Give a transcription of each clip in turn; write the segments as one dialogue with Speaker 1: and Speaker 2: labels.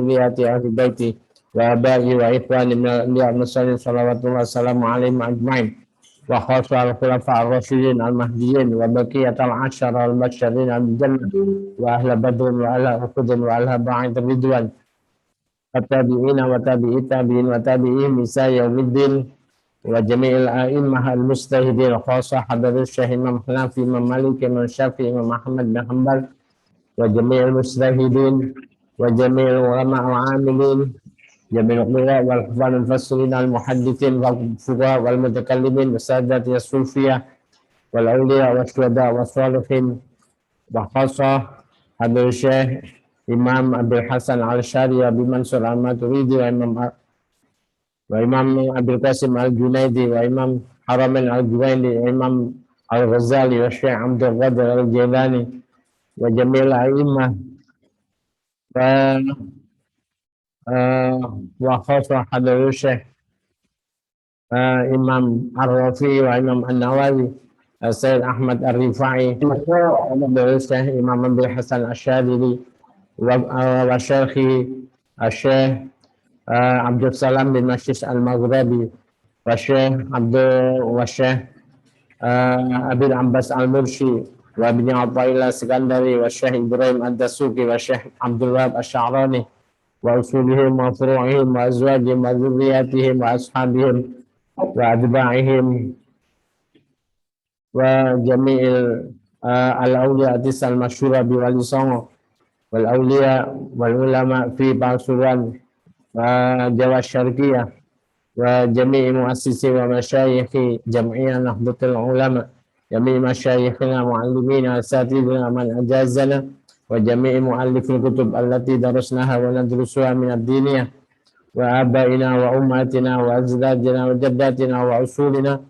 Speaker 1: ذرية أهل بيته وآبائه وإخوانه من الأنبياء والمرسلين صلوات الله وسلامه عليهم أجمعين وخاصة الخلفاء الراشدين المهديين وبقية العشرة المبشرين بالجنة وأهل بدر وأهل أحد وأهل بعيد الرضوان التابعين وتابعي التابعين وتابعيهم إلى يوم الدين وجميع الأئمة المجتهدين خاصة حضرة الشيخ إمام حنفي إمام مالك إمام الشافعي إمام أحمد بن حنبل وجميع المجتهدين وجميع العلماء العاملين جميع القراء والحفاظ المفسرين المحدثين والفقهاء والمتكلمين والسادة الصوفية والأولياء والشهداء والصالحين وخاصة حضرة الشيخ إمام أبي الحسن الأشعري أبي منصور الماتريدي وإمام أبي القاسم الجنيدي وإمام حرمين الجويني وإمام الغزالي والشيخ عبد القادر الجيلاني وجميع الأئمة وخاصة حضرة الشيخ إمام الرافعي وإمام النووي السيد أحمد الرفاعي وحضرة الشيخ إمام أبي الحسن الأشعري وشيخي الشيخ عبد السلام بن مشيش المغربي والشيخ أبي العباس المرشي وابن عطاء الله السكندري والشيخ إبراهيم الدسوقي والشيخ عبد الوهاب الشعراني وأصولهم وفروعهم وأزواجهم وذرياتهم وأصحابهم وأتباعهم وجميع الأولياء التسعة المشهورة بولي صنع والأولياء والعلماء في باسوران وجوا الشرقية وجميع مؤسسي ومشايخ جمعية نهضة العلماء جميع مشايخنا معلمين أساتذتنا من أجازنا وجميع مؤلف الكتب التي درسناها وندرسها من الدينية وآبائنا وأمهاتنا وأجدادنا وجداتنا وأصولنا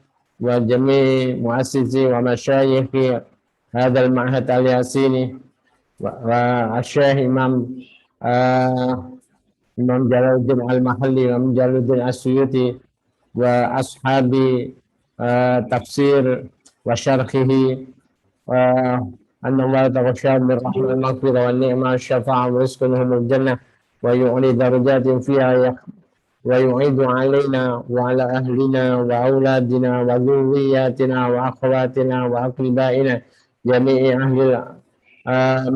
Speaker 1: وجميع مؤسسي ومشايخ هذا المعهد الياسيني والشيخ إمام جلال الدين المحلي وإمام جلال الدين السيوطي وأصحاب تفسير وشرحه أن الله يتغشاهم بالرحمة المغفرة والنعمة والشفاعة ويسكنهم الجنة ويعلي درجات فيها ويعيد علينا وعلى أهلنا وأولادنا وذرياتنا وأخواتنا وأقربائنا جميع أهل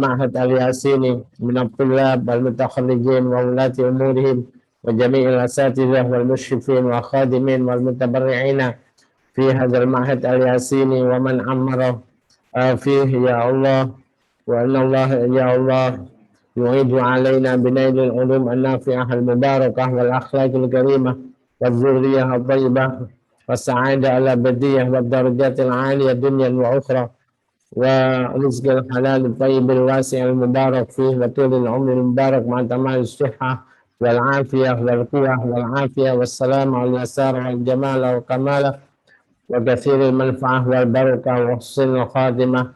Speaker 1: معهد الياسيني من الطلاب والمتخرجين وولاة أمورهم وجميع الأساتذة والمشرفين والخادمين والمتبرعين في هذا المعهد الياسيني ومن عمره فيه يا الله وأن الله يا الله يعيد علينا بنيل العلوم النافعة المباركة والأخلاق الكريمة والذرية الطيبة والسعادة الأبدية والدرجات العالية دنيا وأخرى ورزق الحلال الطيب الواسع المبارك فيه وطول العمر المبارك مع تمام الصحة والعافية والقوة والعافية والسلام واليسار والجمال والكمال وكثير المنفعة والبركة وحسن الخاتمة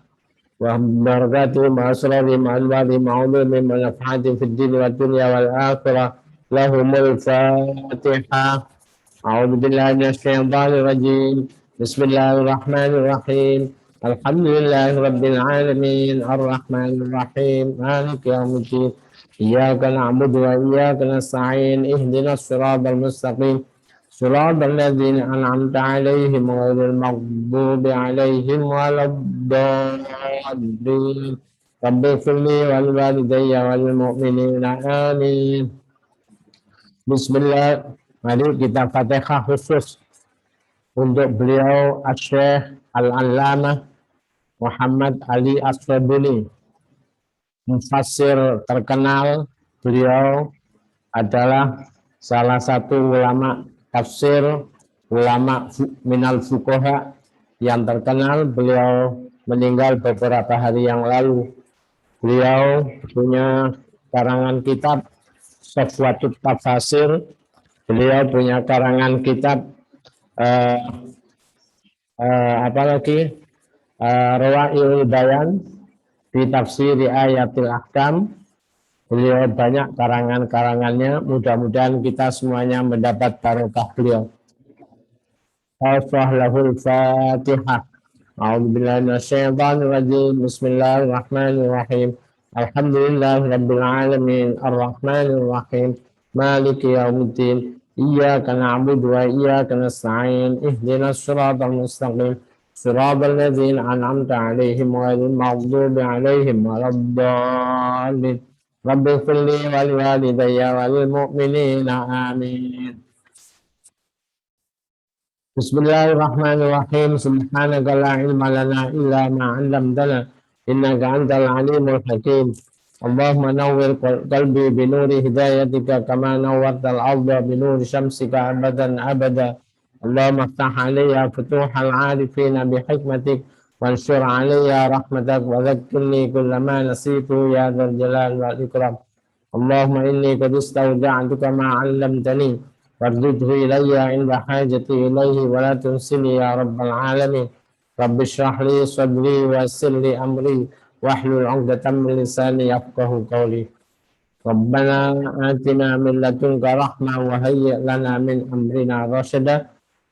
Speaker 1: وبركاتهم وأسرارهم وأنوارهم وعلومهم ونفحاتهم في الدين والدنيا والآخرة لهم الفاتحة. أعوذ بالله من الشيطان الرجيم. بسم الله الرحمن الرحيم. الحمد لله رب العالمين الرحمن الرحيم مالك يوم الدين إياك نعبد وإياك نستعين اهدنا الصراط المستقيم صراط الذين أنعمت عليهم غير المغضوب عليهم ولا الضالين رب اغفر لي ولوالدي وللمؤمنين آمين. Bismillah. Mari kita Fatihah khusus untuk beliau Asy-Syaikh Al-Allamah Muhammad Ali As-Sabuni, mufassir terkenal. Beliau adalah salah satu ulama tafsir, ulama minal fuqaha yang terkenal. Beliau meninggal beberapa hari yang lalu. Beliau punya karangan kitab Safwatut Tafasir. Beliau punya karangan kitab Rawa'iul Bayan di tafsir ayatil ahkam. Beliau banyak karangan-karangannya. Mudah-mudahan kita semuanya mendapat barokah beliau. Lahul Fatihah. A'udzu billahi minasyaitonir rajim. Bismillahirrahmanirrahim. Alhamdulillah Rabbil Alamin Ar-Rahmanir Rahim Maliki Yawmiddin Iyyaka na'budu wa iyyaka nasta'in Ihdinas siratal mustaqim Siratal ladzina an'amta 'alaihim ghairil maghdubi 'alaihim waladdallin Rabbighfir li wa liwalidayya wa lil mu'minina amin. Bismillahirrahmanirrahim. Subhanaka la ilma lana illa ma 'allamtana innaka antal alimul hakim. Allahumma nawwir qalbi bi nuri hidayatika kama nawwartal arda bi nuri syamsika abadan abada. Allahumma iftah 'alayya futuhal 'arifina bi hikmatik wanshur 'alayya rahmatak wa dhakkirni kullama nasitu ya dzal jalal wal ikram. Allahumma inni qad istawda'tuka ma 'allamtani وارزقه إلي عند حاجتي إليه ولا تنسني يا رب العالمين رب اشرح لي صدري ويسر لي أمري واحلل عقدة من لساني يفقه قولي ربنا آتنا من لدنك رحمة وهيئ لنا من أمرنا رشدا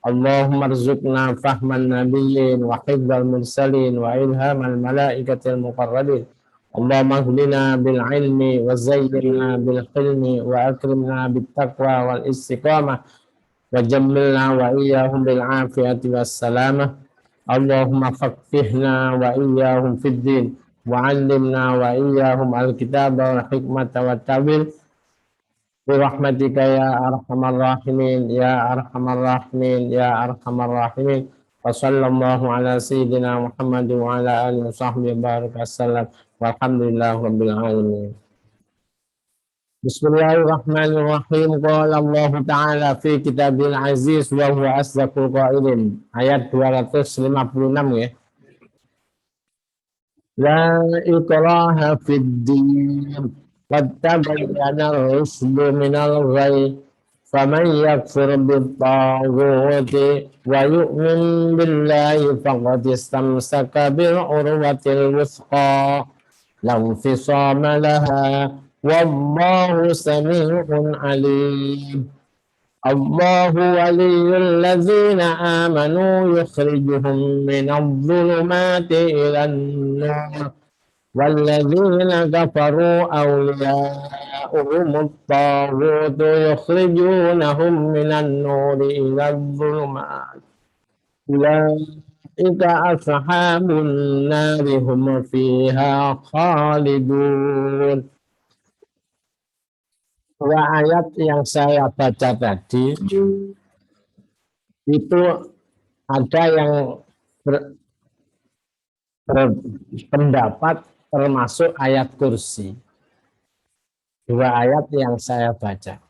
Speaker 1: اللهم ارزقنا فهم النبيين وحفظ المرسلين وإلهام الملائكة المقربين اللهم اهدنا بالعلم وزينا بالحلم واكرمنا بالتقوى والاستقامه وجملنا واياهم بالعافيه والسلامه اللهم فقهنا واياهم في الدين وعلمنا واياهم الكتاب والحكمه والتأويل برحمتك يا ارحم الراحمين يا ارحم الراحمين يا ارحم الراحمين وصلى الله على سيدنا محمد وعلى اله وصحبه وبارك وسلم walhamdulillah rabbil alamin. Bismillahirrahmanirrahim. Qala Allah Ta'ala fi kitabil aziz wa huwa asdaqul qailin. Ayat 256 ya. La ikraha fid din. Qad tabayyana ar-rusydu minal ghayy. Faman yakfur bit-taghuti wa yu'min billahi faqad istamsaka bil urwatil wuthqa. لا انفصام لها والله سميع عليم الله ولي الذين آمنوا يخرجهم من الظلمات إلى النور والذين كفروا أولياؤهم الطاغوت يخرجونهم من النور إلى الظلمات Ika ashabun nari hum fiha khalidun. Dua ayat yang saya baca tadi itu ada yang berpendapat termasuk ayat kursi. Dua ayat yang saya baca.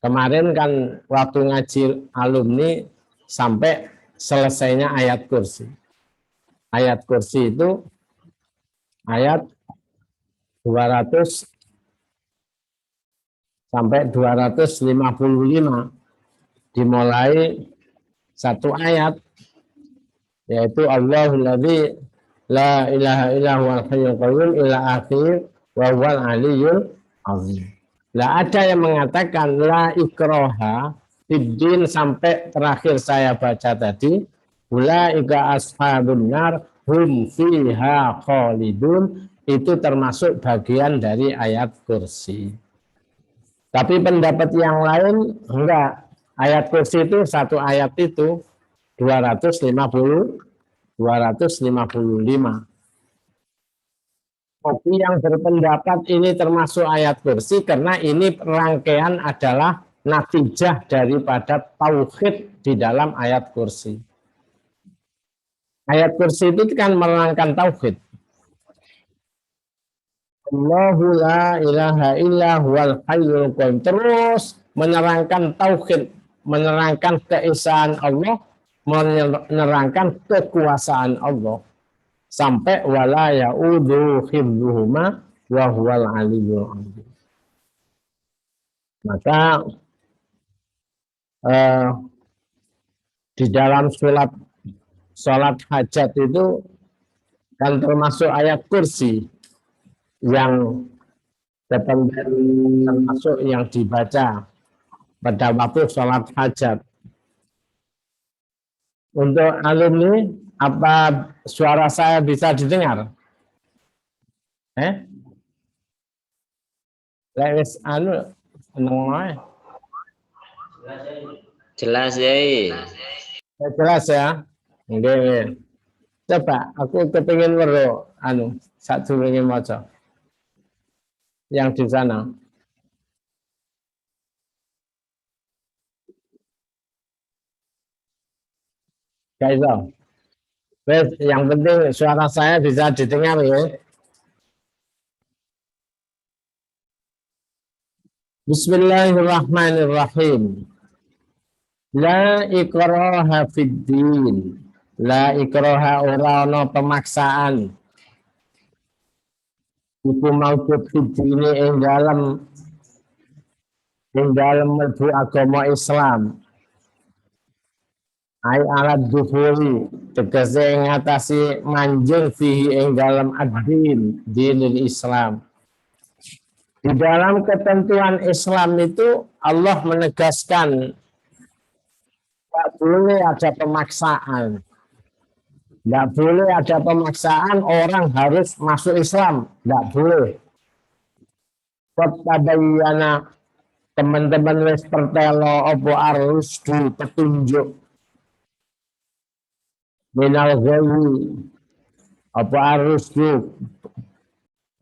Speaker 1: Kemarin kan waktu ngaji alumni sampai selesainya ayat kursi. Ayat kursi itu ayat 200 sampai 255 dimulai satu ayat yaitu Allahul ladzi la ilaha illa huwal hayyul qayyum ila akhir wa huwal aliyyul azim. Lah ada yang mengatakan la ikraha fiddin sampai terakhir saya baca tadi ulaika ashabun nar hum fiha khalidun, itu termasuk bagian dari ayat kursi. Tapi pendapat yang lain enggak, ayat kursi itu satu ayat itu 255. Tapi yang berpendapat ini termasuk ayat kursi karena ini rangkaian adalah natijah daripada tauhid di dalam ayat kursi. Ayat kursi itu kan menerangkan tauhid. Allahu la ilaha illa huwal hayyul qayyum, terus menerangkan tauhid, menerangkan keesaan Allah, menerangkan kekuasaan Allah. Sampai wala ya'udhu hifdhuhuma wa huwal aliyyul azim. Maka di dalam sholat hajat itu kan termasuk ayat kursi yang termasuk yang dibaca pada waktu sholat hajat. Untuk alumni, apa suara saya bisa didengar? Lek wis anu neng wae.
Speaker 2: Jelas ya.
Speaker 1: Jelas ya. Nggih. Coba aku kepengin weruh anu sadurunge maca yang di sana. Kaizo. Wes, yang penting suara saya bisa didengar ya. Bismillahirrahmanirrahim. La ikraha fid din. La ikraha ora ana pemaksaan. Iku maujud fid ini ing dalam mlebu agama Islam. Ai alat dufuri tegese ngatasi manjing fihi ing dalam ad-din dinul Islam. Di dalam ketentuan Islam itu Allah menegaskan tidak boleh ada pemaksaan. Tidak boleh ada pemaksaan orang harus masuk Islam. Tidak boleh. Tabayyana teman-teman wis pertelo apa arusdu petunjuk minal ghayyi apa arusdu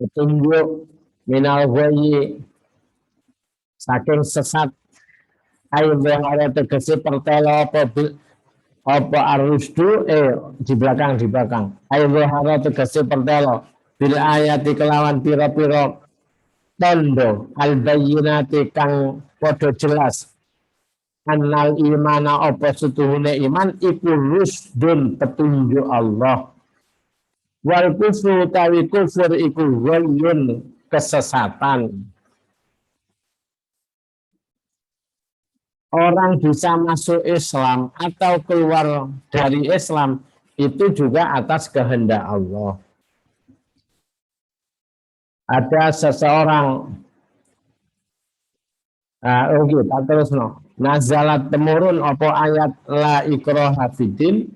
Speaker 1: petunjuk minal ghayyi saking sesat ayo ada tegese pertelo apa arusdu di belakang ayo ada tegese pertelo bil ayati kelawan pira-pira tondo al bayyinati kang padha jelas annal imana apa setuhune iman iku rusdun petunjuk Allah wal kufru tawi kufur iku ghayyun kesesatan. Orang bisa masuk Islam atau keluar dari Islam itu juga atas kehendak Allah. Ada seseorang tak terus no. Nazalat temurun apa ayat la ikraha fiddin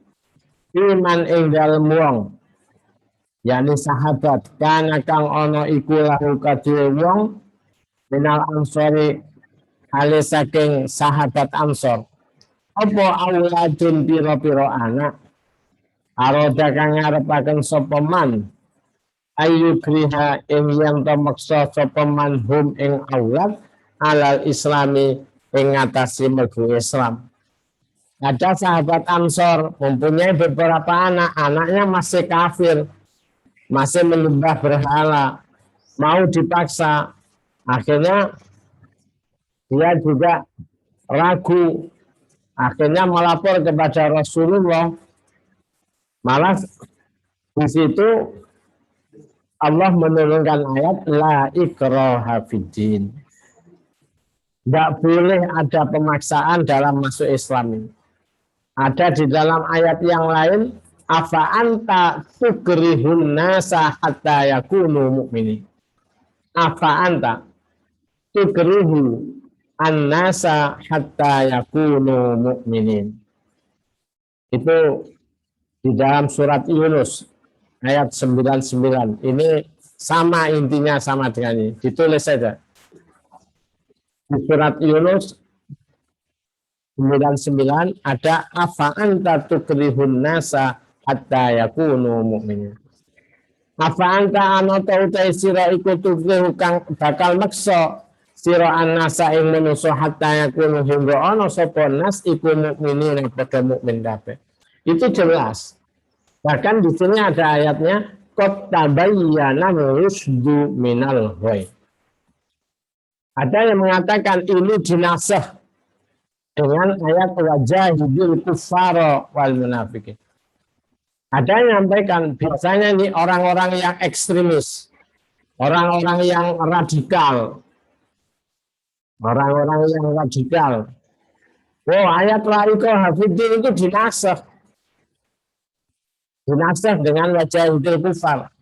Speaker 1: iman ing dalem wong yakni sahabat kana kang ana iku lahu kadhe wong minal ansori ale saking sahabat ansor apa auladun pira-pira anak aroda kang ngarepaken sapa man ayu kriha ing yen maksa sapa man hum ing aulad alal islami ing ngatasi mlebu Islam. Ada sahabat Ansor mempunyai beberapa anak, anaknya masih kafir, masih menyembah berhala, mau dipaksa, akhirnya dia juga ragu, akhirnya melapor kepada Rasulullah. Malah di situ Allah menurunkan ayat la ikraha fiddin. Tidak boleh ada pemaksaan dalam masuk Islam ini. Ada di dalam ayat yang lain, afa anta tukrihun nasa hatta yakunu mu'minin. Afa anta tukrihu an-nasa hatta yakunu mu'minin. Itu di dalam surat Yunus ayat 99. Ini sama intinya sama dengan ini. Ditulis saja. Di surat Yunus 99 ada afa anta tukrihun nasa hatta yakunu mu'minin. Afa anta ana ta utai sira iku tukrihu kang bakal maksa sira annasa ing manusa hatta yakunu hingga ana sapa nas iku mukminin padha mukmin kabeh. Itu jelas. Bahkan di sini ada ayatnya qad tabayyana rusdu minal ghayy. Ada yang mengatakan ini dinasah dengan ayat wajahidil kuffara wal munafiqin. Ada yang menyampaikan biasanya ini orang-orang yang ekstremis, orang-orang yang radikal, orang-orang yang radikal. Oh, ayat la ikraha fiddin itu dinasah dengan wajahidil kuffar.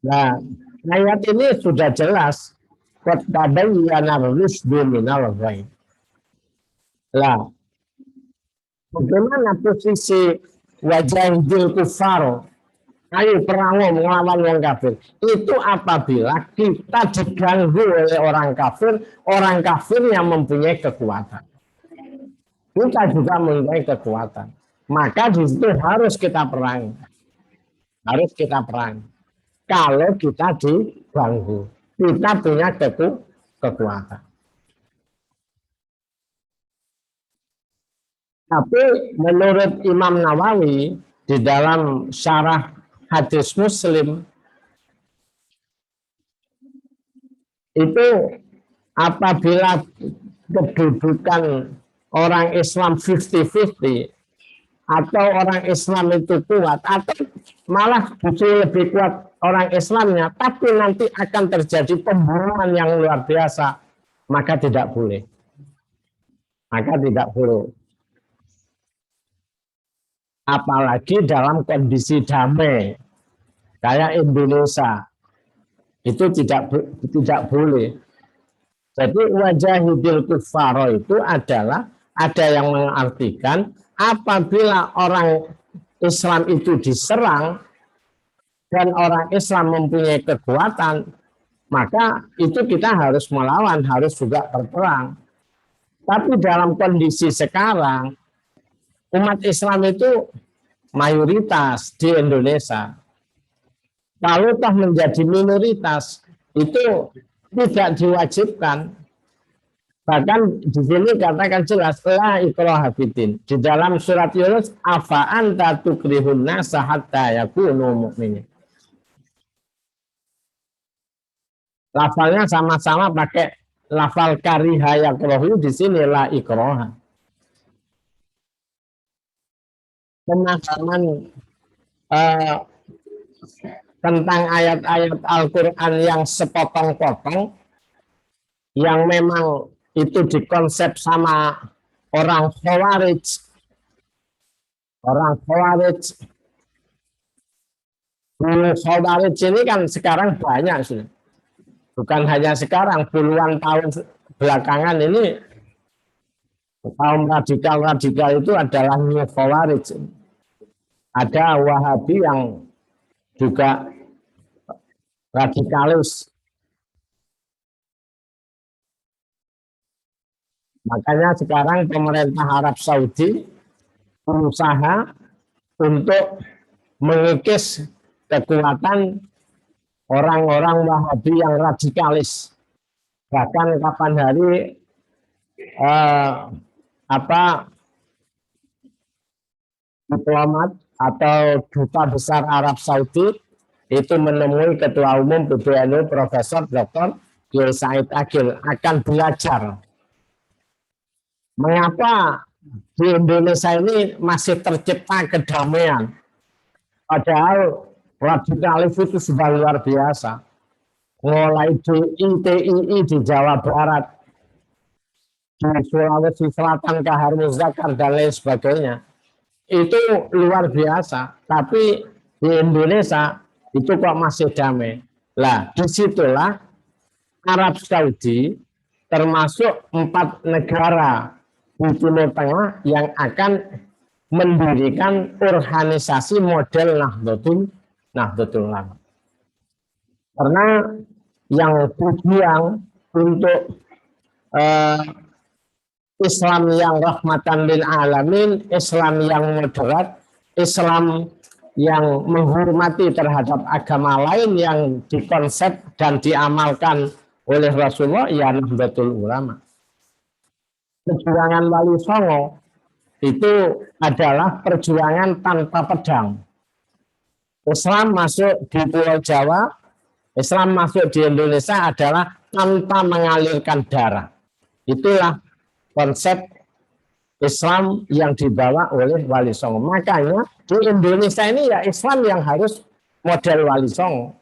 Speaker 1: Nah, ayat ini sudah jelas. Qad tabayyana rusdu minal ghayy. Lah, bagaimana posisi wajahidil kufar, ayo perang melawan orang kafir. Itu apabila kita diganggu oleh orang kafir yang mempunyai kekuatan. Kita juga mempunyai kekuatan. Maka di situ harus kita perang. Harus kita perang. Kalau kita diganggu, kita punya kekuatan. Tapi menurut Imam Nawawi di dalam syarah hadis Muslim itu apabila kedudukan orang Islam 50-50 atau orang Islam itu kuat atau malah justru lebih kuat orang Islamnya, tapi nanti akan terjadi pembunuhan yang luar biasa, maka tidak boleh. Maka tidak boleh. Apalagi dalam kondisi damai kayak Indonesia, itu tidak boleh. Jadi wajahidil kufaro itu adalah, ada yang mengartikan apabila orang Islam itu diserang dan orang Islam mempunyai kekuatan, maka itu kita harus melawan, harus juga berperang. Tapi dalam kondisi sekarang, umat Islam itu mayoritas di Indonesia. Kalau toh menjadi minoritas, itu tidak diwajibkan. Bahkan di sini katakan jelas, la ikraha fiddin. Di dalam surat Yunus, afa anta tukrihun nasa hatta yakunu mu'minin. Lafalnya sama-sama pakai lafal kariha yakrahu, di sini la ikraha. Pemahaman tentang ayat-ayat Al-Quran yang sepotong-potong, yang memang itu dikonsep sama orang Khawarij. Orang Khawarij. Khawarij ini kan sekarang banyak sudah. Bukan hanya sekarang, puluhan tahun belakangan ini kaum radikal-radikal itu adalah New Khawarij. Ada Wahabi yang juga radikalis. Makanya sekarang pemerintah Arab Saudi berusaha untuk mengikis kekuatan orang-orang Wahabi yang radikalis. Bahkan kapan hari diplomat atau duta besar Arab Saudi itu menemui Ketua Umum PBNU Profesor Dr. Kiai Said Agil akan belajar mengapa di Indonesia ini masih tercipta kedamaian, padahal radikalis itu sudah luar biasa. Mulai TII di Jawa Barat, di Sulawesi Selatan, Kahar Muzakar dan lain sebagainya, itu luar biasa. Tapi di Indonesia itu kok masih damai. Lah, disitulah Arab Saudi termasuk 4 negara di Timur Tengah yang akan mendirikan organisasi model Nahdlatul Ulama. Karena yang tujuan untuk Islam yang rahmatan lil alamin, Islam yang moderat, Islam yang menghormati terhadap agama lain yang dikonsep dan diamalkan oleh Rasulullah, ya Nahdlatul Ulama. Perjuangan Wali Songo itu adalah perjuangan tanpa pedang. Islam masuk di Pulau Jawa, Islam masuk di Indonesia adalah tanpa mengalirkan darah. Itulah konsep Islam yang dibawa oleh Wali Songo. Makanya di Indonesia ini ya Islam yang harus model Wali Songo.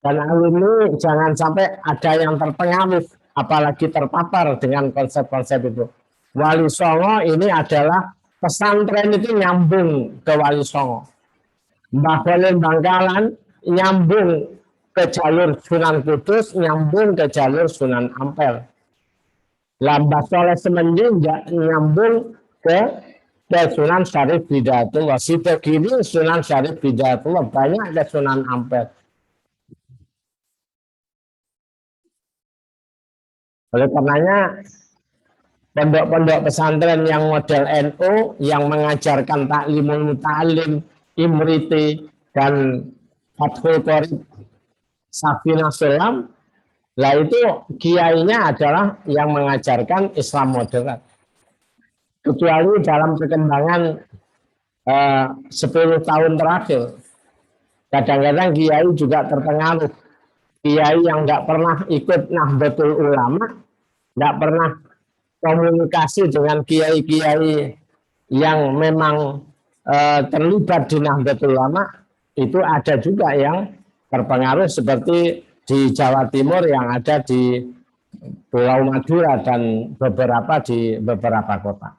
Speaker 1: Dan ini jangan sampai ada yang terpengaruh, apalagi terpapar dengan konsep-konsep itu. Wali Songo ini adalah pesantren itu nyambung ke Wali Songo. Mbah Khalil Bangkalan nyambung ke jalur Sunan Kudus, nyambung ke jalur Sunan Ampel. Mbah Soleh Semenjing nyambung ke ada Sunan Syarif Hidayatullah, situ kiri Sunan Syarif Hidayatullah, banyak ada Sunan Ampel. Oleh karenanya pondok-pondok pesantren yang model NU yang mengajarkan taklimul muta'alim, imriti dan fathul qorib, Safina Sulam, lah itu kiainya adalah yang mengajarkan Islam moderat. Kecuali dalam perkembangan 10 tahun terakhir, kadang-kadang kiai juga terpengaruh. Kiai yang nggak pernah ikut Nahdlatul Ulama, nggak pernah komunikasi dengan kiai-kiai yang memang terlibat di Nahdlatul Ulama, itu ada juga yang terpengaruh seperti di Jawa Timur yang ada di Pulau Madura dan beberapa di beberapa kota.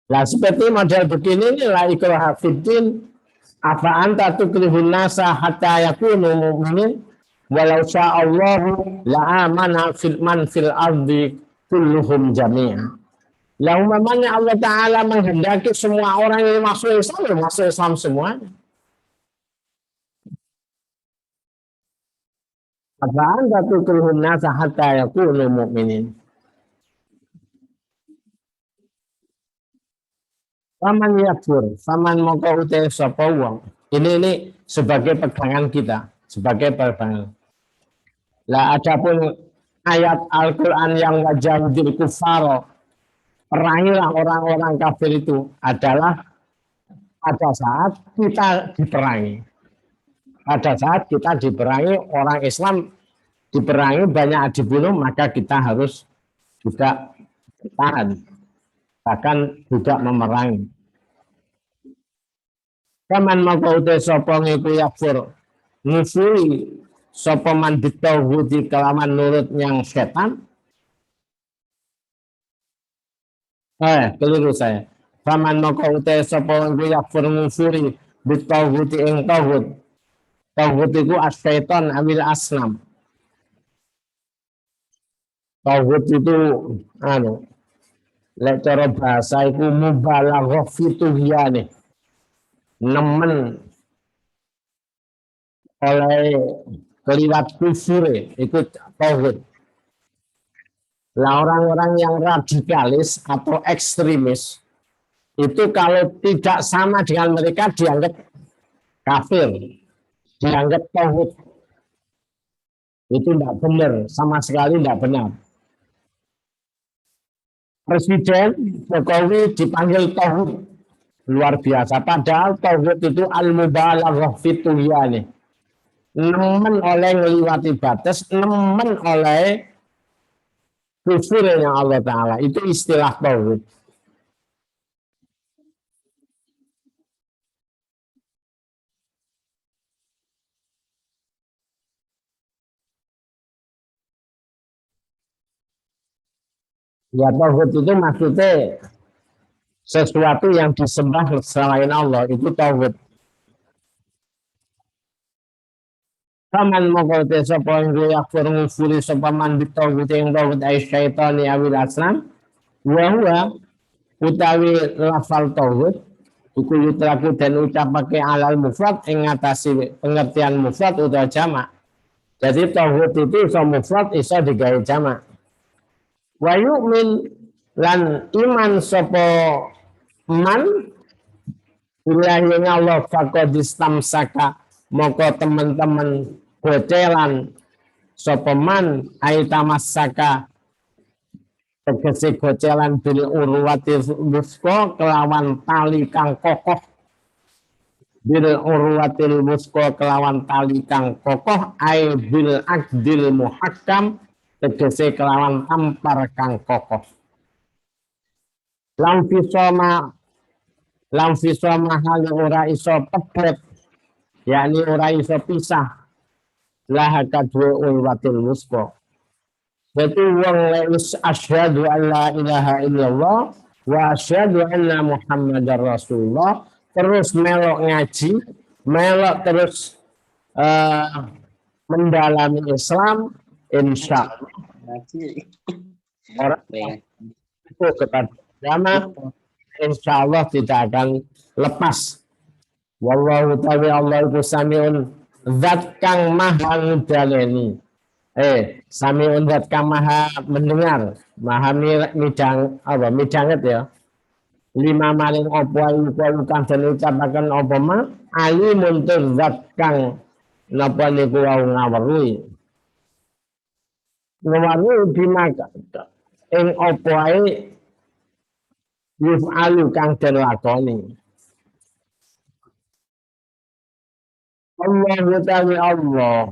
Speaker 1: Nah, seperti model begini inilah ikraha fiddin, afa anta tukrihun nasa hatta yakunu mu'minin walau sya'allahu la'amana man fil ardi kulluhum jami'an. Lah umpamanya Allah Ta'ala menghendaki semua orang yang masuk Islam semua. Afa anta tukrihun nasa hatta yakunu mu'minin. Faman yakfur, faman moko utai sapa wong. Ini sebagai pegangan kita, sebagai pegangan. Lah adapun ayat Al-Qur'an yang wajahudil kufar, perangilah orang-orang kafir itu adalah pada saat kita diperangi. Pada saat kita diperangi, orang Islam diperangi, banyak dibunuh, maka kita harus juga tahan, bahkan juga memerangi. Kaman maka utai sapa ngiku yakfur, ngusui sapa man bitauhudi kelaman nurut yang setan. Keliru saya. Kaman maka utai sapa ngiku yakfur ngusuri bitauhudi ing tauhud. Tauhud itu as-syaitan amil asnam. Tauhud itu lek cara bahasa itu mubalaghah fi tuhyane. Nemen oleh keliwat kufur ikut tauhid. Lah orang-orang yang radikalis atau ekstremis itu kalau tidak sama dengan mereka dianggap kafir, dianggap tauhid. Itu tidak benar, sama sekali tidak benar. Presiden Jokowi dipanggil tauhid, luar biasa. Padahal tauhid itu al-mubalaghah fi tuhyane. Nemen oleh ngeliwati batas, nemen oleh kufurnya Allah Ta'ala. Itu istilah tauhid. Ya tauhid itu maksudnya sesuatu yang disembah selain Allah, itu tauhid. Kaman mongko te sapa ing yakfur ngufuri sapa man bitauhid ing tauhid ai syaitan ya wil aslam wa huwa utawi lafal tauhid iku yutraku dan ucapake alal mufrad ing ngatasi pengertian mufrad utawa jamak. Jadi tauhid itu iso mufrad iso digawe jamak. Wa yu'min lan iman sapa man billahi Allah faqadistam saka moko teman-teman gocelan sopeman aitamasaka tegese gocelan bil urwati wusko kelawan tali kang kokoh, bil urwatil wusko kelawan tali kang kokoh, ai bil akdil muhakkam tegese kelawan tampar kang kokoh. Lam fisoma hal ora iso pebet, yakni ora iso pisah lah kadwe ulwatil wusko. Jadi wong lewis asyhadu an la ilaha illallah wa asyhadu anna muhammadar rasulullah, terus melok ngaji, melok terus mendalami Islam, insya Allah orang itu patuh kepada agama, insya Allah tidak akan lepas. Wallahu ta'ala Allah itu samiun zat kang maha ngudaleni. Samiun zat kang maha mendengar, maha midang apa midanget ya. Lima maling opo ayu kang den ucapaken apa ma alimun tur zat kang napa niku wau ngaweruhi. Ngaweruhi dimaka ing opo ae yuf'alu kang den lakoni. Allah utawi Allah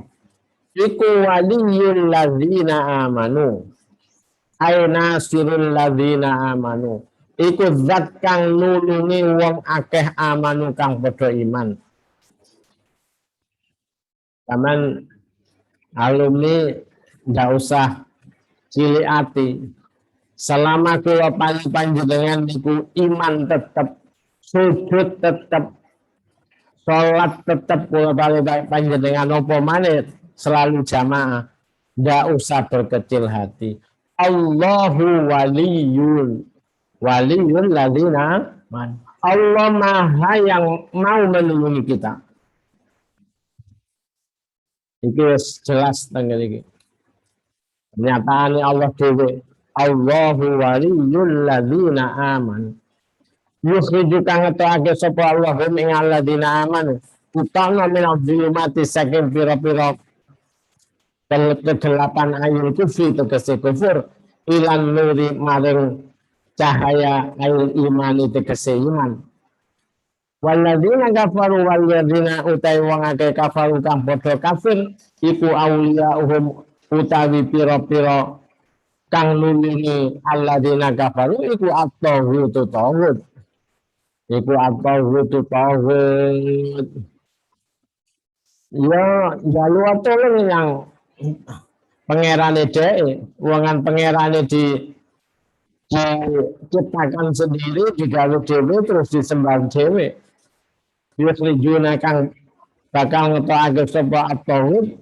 Speaker 1: iku waliyul ladzina amanu ay nasirul ladzina amanu iku zat kang nulungi wong akeh amanu kang padha iman. Taman alumni ndak usah cilik ati selama kula panjenengan niku iman tetep, sujud tetep, sholat tetap kula panjenengan apa maneh selalu jamaah, ndak usah berkecil hati. Allahu waliyul ladzina Allah maha yang mau melindungi kita. Iki jelas tanggal iki. Pernyataan Allah dewe. Allahu waliyul ladzina amanu. Yukhriju kang ngetokake sapa Allah ing alladzina amanu utana minal zulumati saking pira-pira kegelapan ayul kufri tegese kufur ilan nuri maring cahaya ayul iman tegese iman. Walladzina kafaru walladzina utai wong akeh kafaru kang padha kafir iku auliyahum utawi pira-pira kang nulungi alladzina kafaru iku at-taghut. Iku at-taghut. Ya jaluar tolong yang pangerane dhek, wongan pangerane diciptakan sendiri, digawe dhewe terus disembah dhewe. Yusrijuna kang bakal ngetokake sapa at-taghut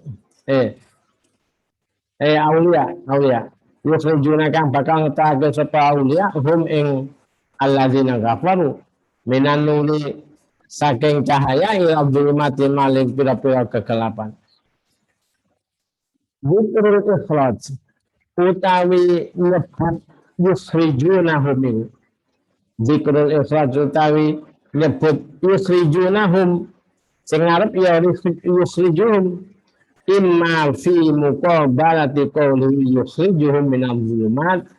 Speaker 1: aulia. Yusrijuna kang bakal ngetokake sapa aulia hum ing alladzina kafaru minan nuri saking cahaya ila dhulumati maling pira-pira kegelapan. Zikrul ikhraj utawi nyebut yusrijunahum. Zikrul ikhraj utawi nyebut yusrijunahum sing arep ya yusrijuhum imma fi muqabalati qawli yusrijuhum minadh dhulumat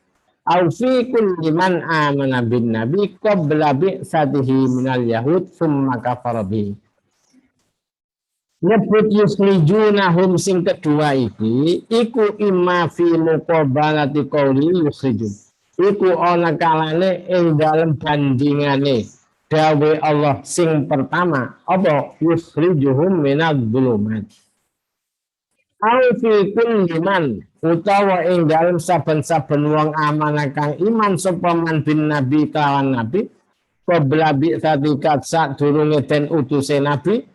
Speaker 1: aw fi kulli man amana bin nabi qabla bi'satihi minal yahud summa kafara bihi. Nyebut yusrijunahum sing kedua iki iku imma fi muqabalati qawli yusrijun iku ana kalane ing dalem bandingane dawe Allah sing pertama apa yusrijuhum minadh dhulumat au fi kulli man utawa ing dalem saben-saben wong amanah kang iman sapa man bin nabi kawan nabi qabla bi sadikat sadurunge den utuse nabi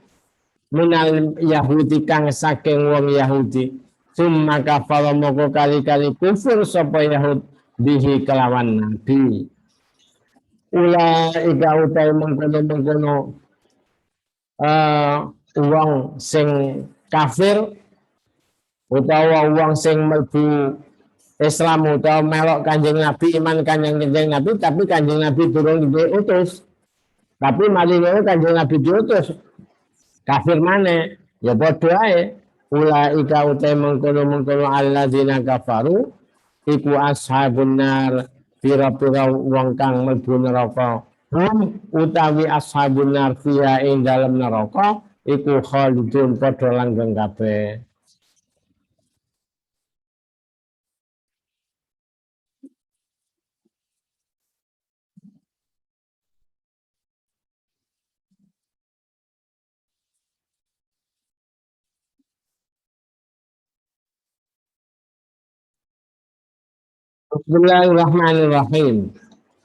Speaker 1: minal yahudi kang saking wong Yahudi summa kafara moko kali-kali kufur sapa Yahud bihi kelawan nabi. Ula ika utai mengkono wong sing kafir utawa wong sing mlebu Islam utawa melok Kanjeng Nabi iman Kanjeng Nabi tapi Kanjeng Nabi durung diutus tapi mari Kanjeng Nabi diutus kafir maneh ya padha ae. Ula ika utai mengkono alladzina kafaru iku ashabun nar pira-pira wong kang mlebu neraka utawi ashabun nar fiha ing dalem neraka iku khalidun padha langgeng kabeh. Bismillahirrahmanirrahim.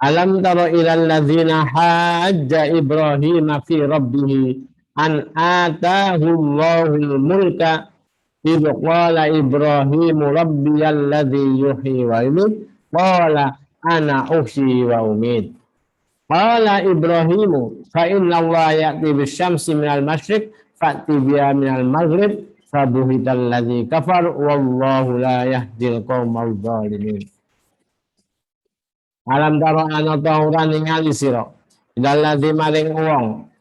Speaker 1: Alam tara ilal ladzina hajja Ibrahim fi rabbih an atahu Allahul mulka idh qala Ibrahim rabbiyal ladzi yuhyi wa yumiit qala ana uhyi wa umid. Qala Ibrahimu fa inna Allah ya'ti bisyamsi minal masyriq fa'ti biha minal maghrib fabuhital ladzi kafar wallahu la yahdil qaumal zalimin. Alam taro ana ta ora ningali sira dalladzi maring wong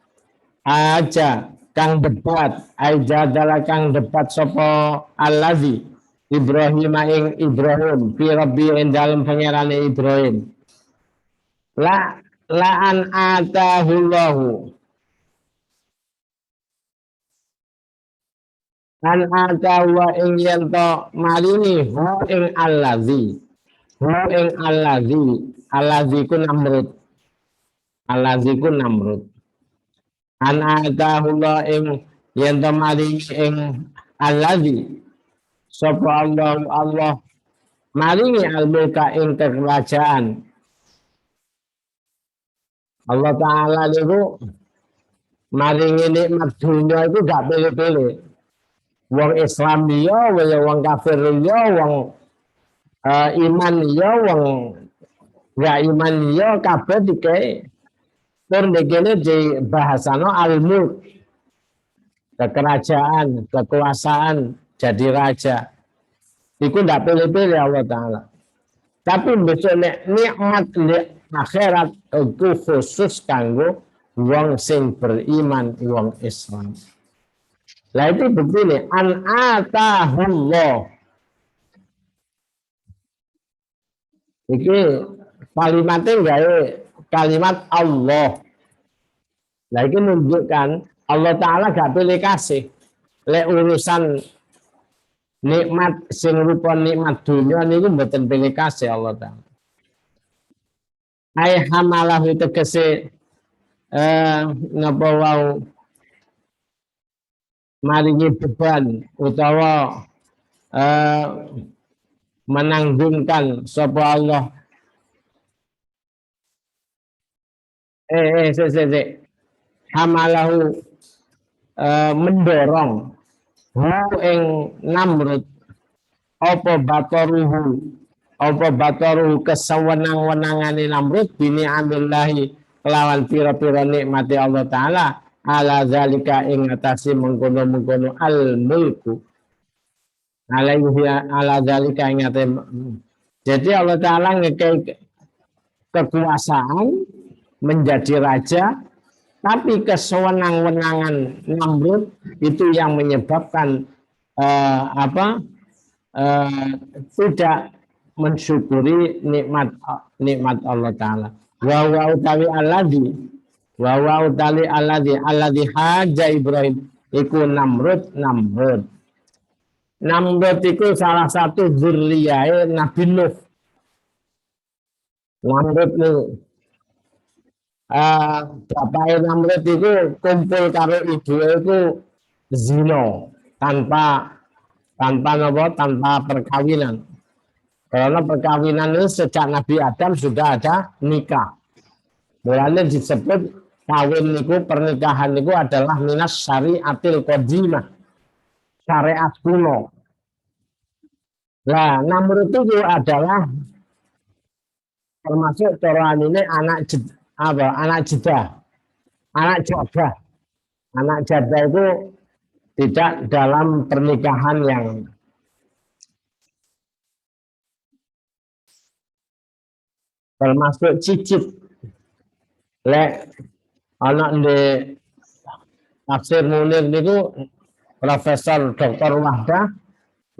Speaker 1: aja kang debat aja adalah kang debat sapa allazi Ibrahim ing Ibrahim fi rabbi ing dalem pangerane Ibrahim la an atahullahu an atawa ing yen to marini ho ing allazi ku namrud an atahullah ing yen to marini ing allazi sapa Allah maringi al-mulka ing kerajaan Allah Ta'ala niku maringi nikmat dunia itu gak pilih-pilih. Wong Islam ya, wong kafir ya, wong iman ya, wong gak iman ya, kabeh dikei. Tur dikene di bahasano al-mulk. Kekerajaan, kekuasaan, jadi raja. Iku ndak pilih-pilih Allah Ta'ala. Tapi besok nikmat akhirat itu khusus kanggo wong sing beriman, wong Islam. Lah itu begini, an atahullah. Iki kalimatnya gawe kalimat Allah. Lah iki menunjukkan Allah Ta'ala gak pilih kasih. Lek urusan nikmat sing rupa nikmat dunia niku mboten pilih kasih Allah Ta'ala. Ai hamalahu tegese napa wau maringi beban utawa menanggungkan sapa Allah hamalahu mendorong ing Namrud apa bataruhu kesewenang-wenangane Namrud bini amillahi kelawan pira-pira nikmati Allah Ta'ala ala zalika ing atasi mengkono-mengkono al-mulku alaihi ala zalika ing atasi. Jadi Allah Ta'ala ngekei kekuasaan menjadi raja, tapi kesewenang-wenangan Namrud itu yang menyebabkan tidak mensyukuri nikmat Allah Ta'ala. Wa utawi alladzi haja Ibrahim iku Namrud iku salah satu zuriyae Nabi Nuh. Namrud niku bapake Namrud iku kumpul karo ibuke iku zina tanpa perkawinan. Karena perkawinan itu sejak Nabi Adam sudah ada nikah. Mulanya disebut kawin niku, pernikahan niku adalah minas syariatil qadimah, syariat kuno. Nah, Namrud itu adalah termasuk coroan ini anak jadah itu tidak dalam pernikahan yang termasuk cicit. Lek anak di tafsir Munir niku Profesor Dr. Wahdah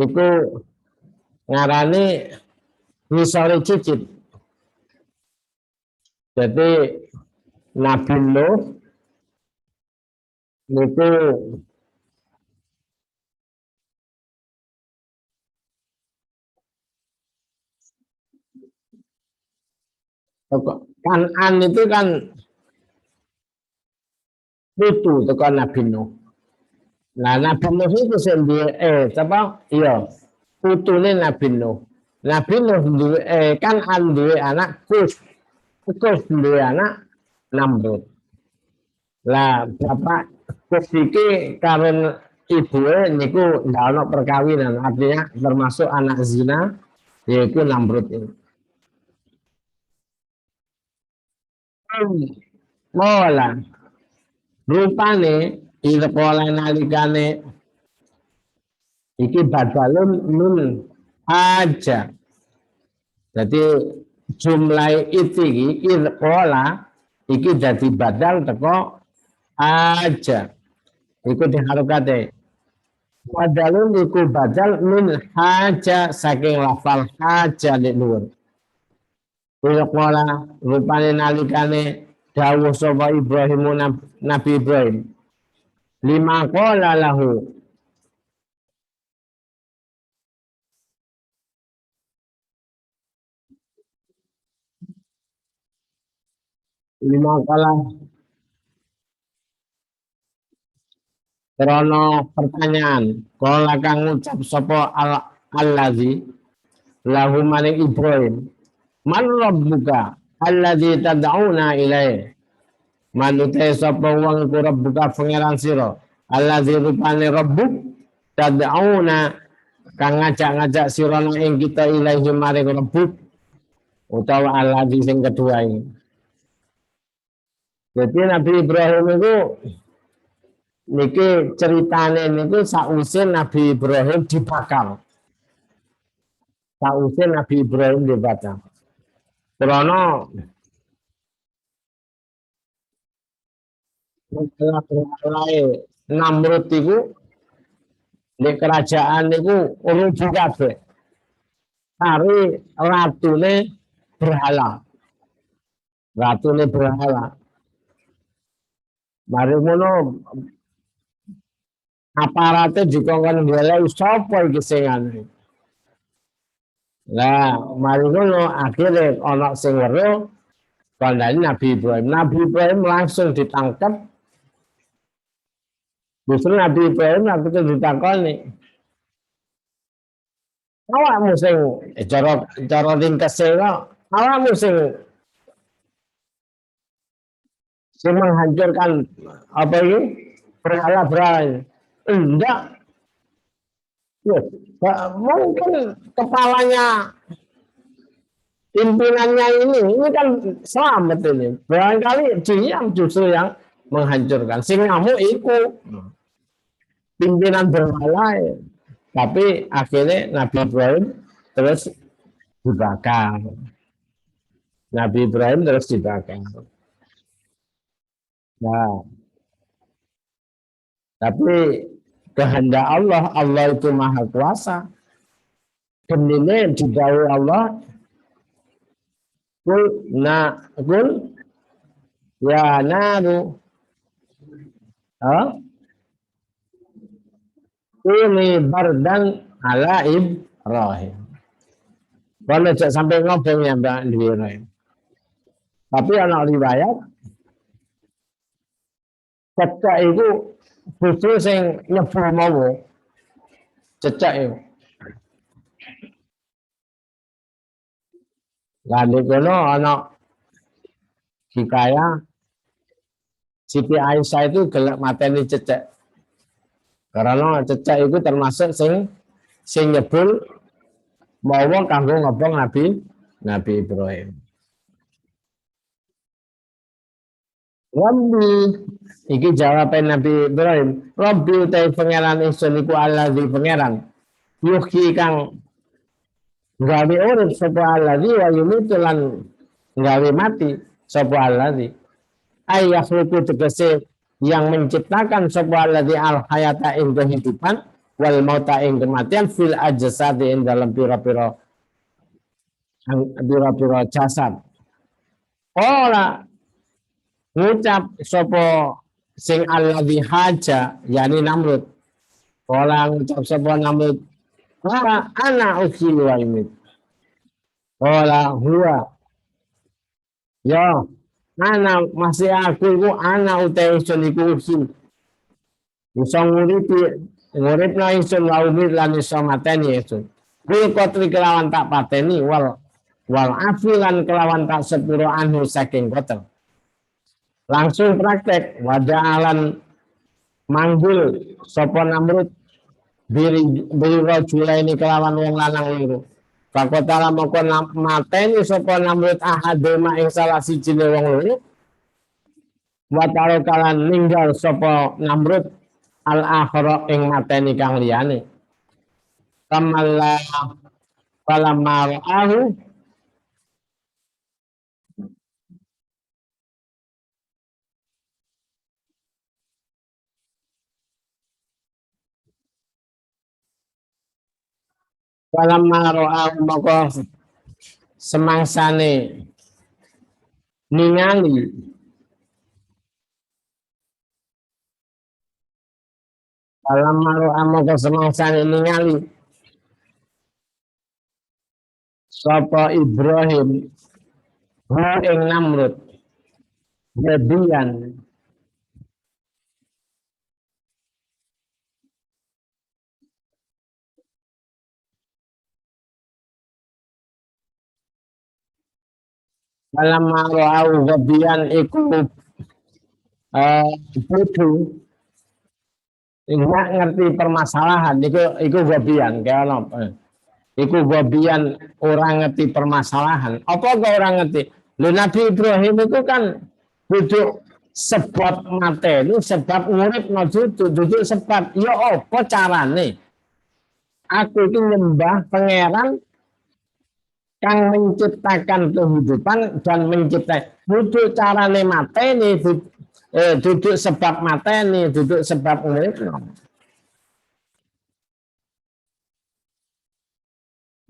Speaker 1: itu ngarani ngisore cicit. Jadi Nabi Nuh niku Kanan itu kan putu tekan Nabi Nuh. Nah, Nabi Nuh itu sendiri putune Nabi Nuh. Nabi Nuh Kanan duwe anak Kus duwe anak Namrud. Lah bapak Kus iki karo ibuke niku ndak ono perkawinan, artinya termasuk anak zina yaitu Namrud ini. mola rupane ila pola nalikane iki badalun min aja. Jadi jumlah itu id pola iki jadi badal teko aja. Iku diharokate. Badalun iku badal min haja saking lafal haja di luar. Ila pola rupane nalikane dawuh sapa Ibrahim Nabi Ibrahim. Lima qala lahu lima qala krono pertanyaan qala kang ngucap sapa allazi lahu maring Ibrahim man rabbuka allazi tad'una ilaih manute sapa wong iku rabbuka pangeran sira allazi rupane rabbuk tad'una kang ngajak-ngajak sira ing kita ilaihi maring rabbuk utawa allazi sing kedua ini. Jadi Nabi Ibrahim itu niki ceritane niku sausé Nabi Ibrahim dibakar. Sausé Nabi Ibrahim dibakar. Karena Namrud itu di kerajaan itu rugi kabeh. Hari ratune berhala. Ratune berhala. Mari ngono aparate juga kan golek sapa iki sing anu. Lah, mari ngono akhirnya ana sing weruh kandhane Nabi Ibrahim. Nabi Ibrahim langsung ditangkap. Justru Nabi Ibrahim waktu itu ditakoni. Awakmu sing cara ringkese kok, awakmu sing menghancurkan apa ini berhala-berhala. Enggak. Mungkin kepalanya pimpinannya ini kan selamat ini. Barangkali dia justru yang menghancurkan. Sing ngamuk itu pimpinan berhala. Tapi akhirnya Nabi Ibrahim terus dibakar. Nabi Ibrahim terus dibakar. Nah, tapi kehendak Allah, Allah itu maha kuasa. Kemudian didhawuhi Allah, kul ya naru, ini bardan ala Ibrahim. Kalau tidak sampai ngobong ya Mbak Ibrahim. Tapi anak riwayat, cecak itu justru sing nyebul mau cecak itu. Lalu kono anak hikayah Siti Aisyah itu gelak mateni cecak. Karena cecak itu termasuk sing nyebul mau kanggo ngobong Nabi Ibrahim. Rabbi iki jawaban Nabi Ibrahim. Rabbi utai pangeran ingsun iku allazi pangeran. Yuhyi kang gawe urip sapa allazi wa yumitu lan gawe mati sapa allazi. Ayakhluqu tegese yang menciptakan sapa allazi al hayata ing kehidupan wal mauta ing kematian fil ajsadi ing dalam pira-pira jasad. Ora ngucap sapa sing alladzi haja yani Namrud. Ora ngucap sapa Namrud ora ana ukhil wa imit. Ora huwa ya ana masih aku iku ana utai ingsun iku ukhil. Iso nguripna ingsun wa umit lan iso mateni ingsun. Kuwi kotri kelawan tak pateni wal afilan kelawan tak sepuro anhu saking kotor. Langsung praktek waja'alan manggul sapa Namrud biri rajula ini kelawan wong lanang loro. Fakotala moko mateni sapa Namrud ahadema ing salah sijine wong loro wa tarokalan ninggal sapa Namrud al akhara ing mateni kang liyane kamalla falamma ra'ahu falamma ra'ahu maka semangsane ningali falamma ra'ahu maka semangsane ningali sapa Ibrahim hu ing Namrud jadian falamma ra'ahu jadian iku putu nggak ngerti permasalahan iku gobian kayak apa iku gobian orang ngerti permasalahan apa kok orang ngerti lu Nabi Ibrahim itu kan duduk sebab materi sebab ngurip no duduk sebab ya apa carane aku itu nyembah pangeran kang menciptakan kehidupan dan menciptakan duduk carane materi duduk sebab materi duduk sebab ngurip no.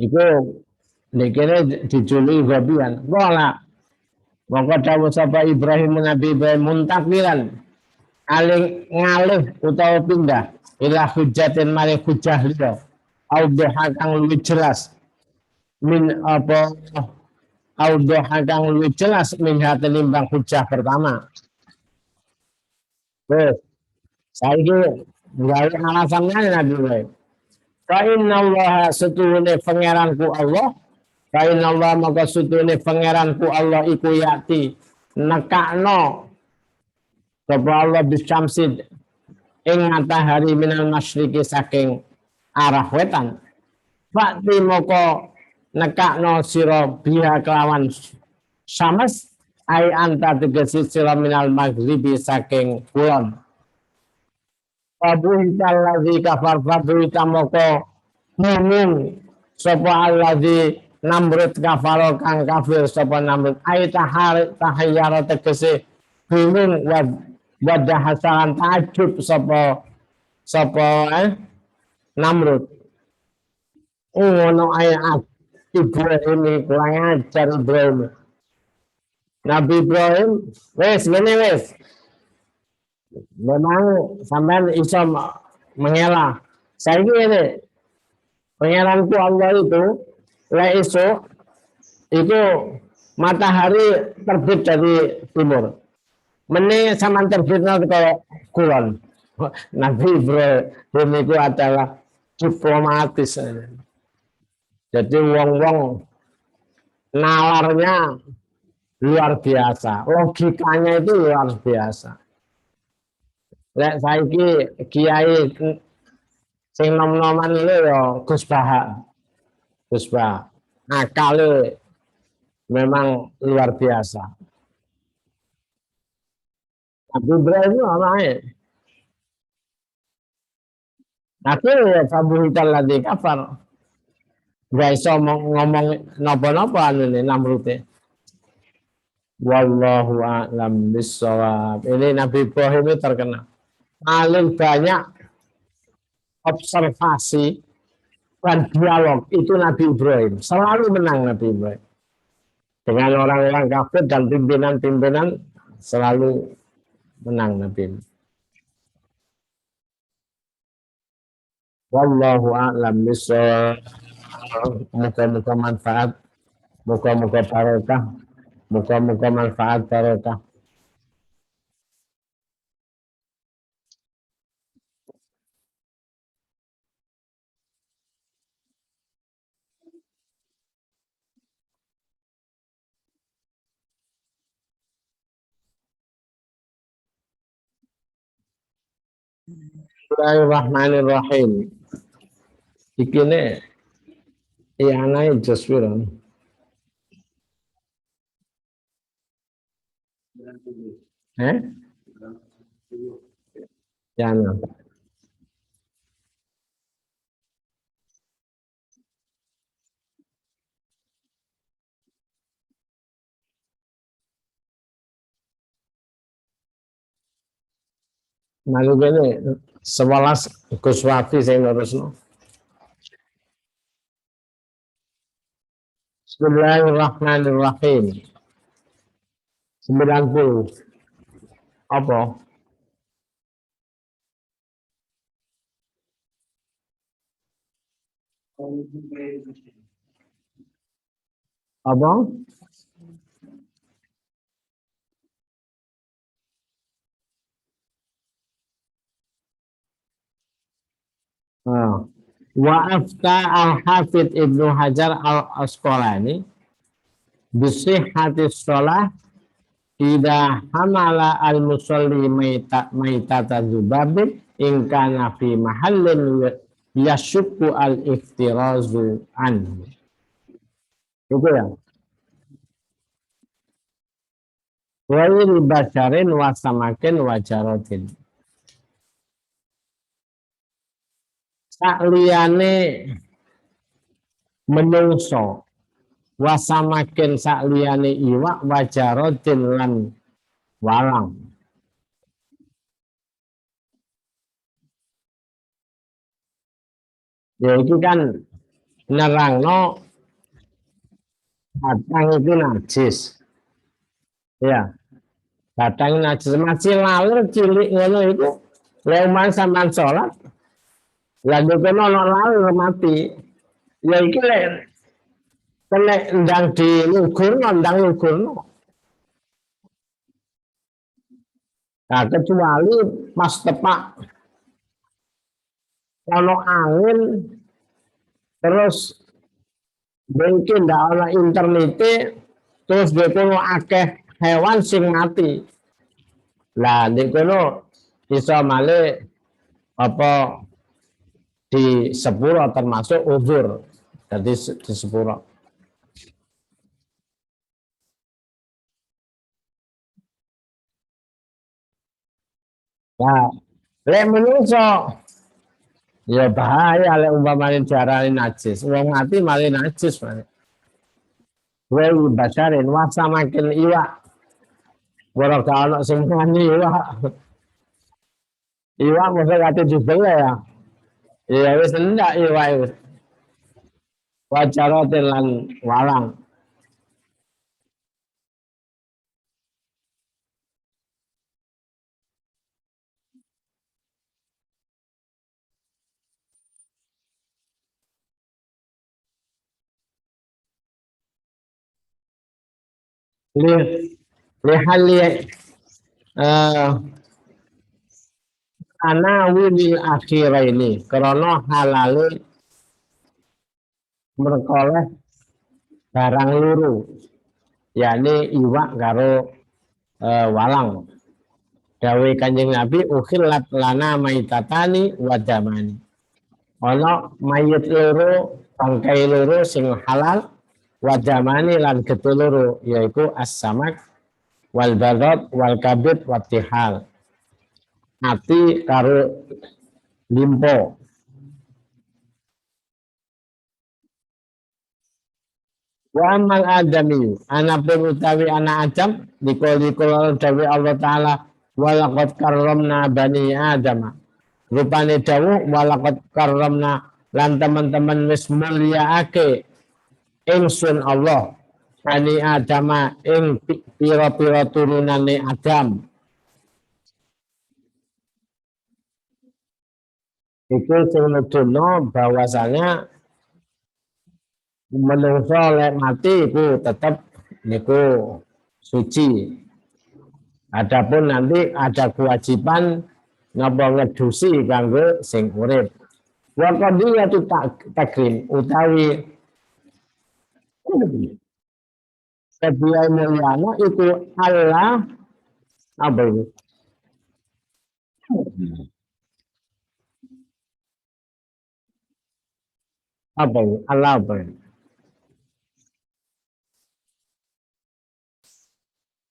Speaker 1: Iku dikira dijuluki gobian. Wala maka dawuh sapa Ibrahim Nabi Ibrahim muntakbiran aling ngalih utawa pindah ila hujatin mari hujah liya au kang luwih jelas min apa au kang luwih jelas min tinimbang hujah pertama. Terus saiki gawe alasannya Nabi Ibrahim. Fa inna Allah setuhune pangeranku Allah Kain Allah maka sutune pangeranku Allah iku yakti nekakno sapa Allah bisyamsid ing matahari minal masyriqi saking arah wetan. Fakti moko nekakno sira biha kelawan syams ai anta tegesi sira minal maghribi saking kulon. Fabuhital ladzi kafar fabuhita moko mungin sapa alladzi Namrud kafaro kang kafir sapa Namrud ai tahayyara tegese bingung wadah hasalan takjub sapa Namrud ngono ae Ibrahim kurang ajar Ibrahim Nabi Ibrahim wes ngene wes memang sampean iso mengelak saiki ngene pangeranku Allah itu lek esuk itu matahari terbit dari timur. Mene sampean terbitna ke kulon. Nabi Ibrahim itu adalah diplomatis. Jadi wong-wong nalarnya luar biasa, logikanya itu luar biasa. Lek saiki kiai sing nom-noman itu ya Gus Baha. Puspa, akalnya memang luar biasa. Nabi Ibrahim itu orangnya. Tapi ya fabuhital ladzi kafar. Gak iso ngomong napa-napa anu ne Namrute. Wallahu a'lam bissawab. Ini Nabi Ibrahim itu terkenal. Paling banyak observasi dan dialog itu Nabi Ibrahim. Selalu menang Nabi Ibrahim. Dengan orang-orang kafir dan pimpinan-pimpinan selalu menang Nabi. Wallahu a'lam bishawab. Muka-muka manfaat, muka-muka barokah, muka-muka manfaat barokah. Bismillahirrahmanirrahim. Ikine anae jaswiran. Eh? Jangan. Mari gini, 11 Guswati saya ngurusno. Bismillahirrahmanirrahim. 90. Apa? Apa? Ah. Wa afta al-Hafidh Ibnu Hajar al-Asqalani bisihhati shalah idza hamala al-musalli maitata dzubabin in kana fi mahallin yashukku al-iftirazu anhu. Itu ya. Ghairi basyarin wa samakin wa jaratin. Sakliyane menungso wasamakin sakliyane iwak wajarotin lan walang. Ya itu kan nerangno batang itu najis. Ya, batang najis masih lalir cilik ngono itu leuman sampean salat lalu kono ono lalir mati. Ya iki lek kena ndang dilugurno ndang lugurno. Nah, kecuali pas tepak ono angin terus mungkin ndak ono internet terus kono akeh hewan sing mati. Lah di kono iso malih apa di sepuro termasuk uzur. Jadi di sepuro. Nah, lek menungso ya bahaya lek umpamane diarani najis. Wong mati malah najis malah. Wei basarin wasa makin iwak. Ora gak ono sing ngani iwak. Iwak mesti kate jubel ya. Ya wis ndak iwak wis. Wajarotin lan walang. Li lihali eh ana wil akhir ini karena halale merkoleh barang luru yakni iwak karo walang. Dawe Kanjeng Nabi ukhilat lana maitatani wadamani. Ono mayit loro bangkai loro sing halal wadamani lan getu loro yaiku as-samak wal badat wal kabid watihal. Ati karo limpo. Wa amal adami anapun utawi anak Adam dikol dawi Allah Ta'ala walaqad karramna bani Adam rupane dawuh walaqad karramna lan teman-teman wis mulyaake ingsun Allah bani Adam ing pira-pira turunane Adam itu sing nuduhno bahwasanya menungso lek mati itu tetap niku suci. Adapun nanti ada kewajiban napa ngedusi kanggo sing urip. Wa qadiyatu takrim utawi sebiya mulyana itu Allah apa itu? Apa itu? Allah apa itu?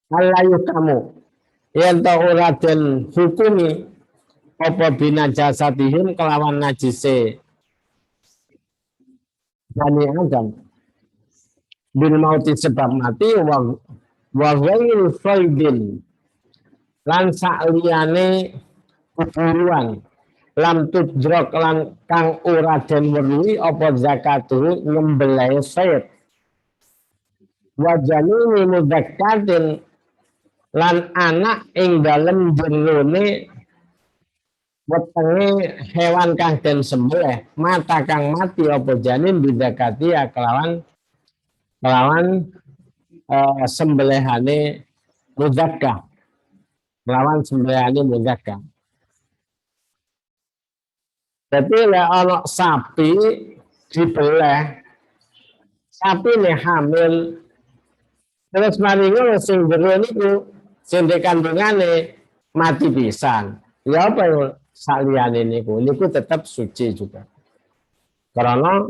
Speaker 1: Allah yukamu. Yen ta ora den hukumi apa binajasatihim kelawan najise Bani Adam bil mauti sebab mati wa ghairi faidin lan sakliyane kuburuan lam tudrok lan kang ora den weruhi apa zakatuhu nyembelih sayyid wa janini mudzakkatin lan anak ing dalem jerone wetenge hewan kang den sembelih mata kang mati apa janin bidakati ya kelawan sembelihane muzakkah kelawan sembelihane muzakkah. Jadi lek ana sapi dibeleh, sapi nih hamil terus mari ngono sing jero niku sing kandungane mati pisan. Ya apa saliyane niku tetap suci juga. Karena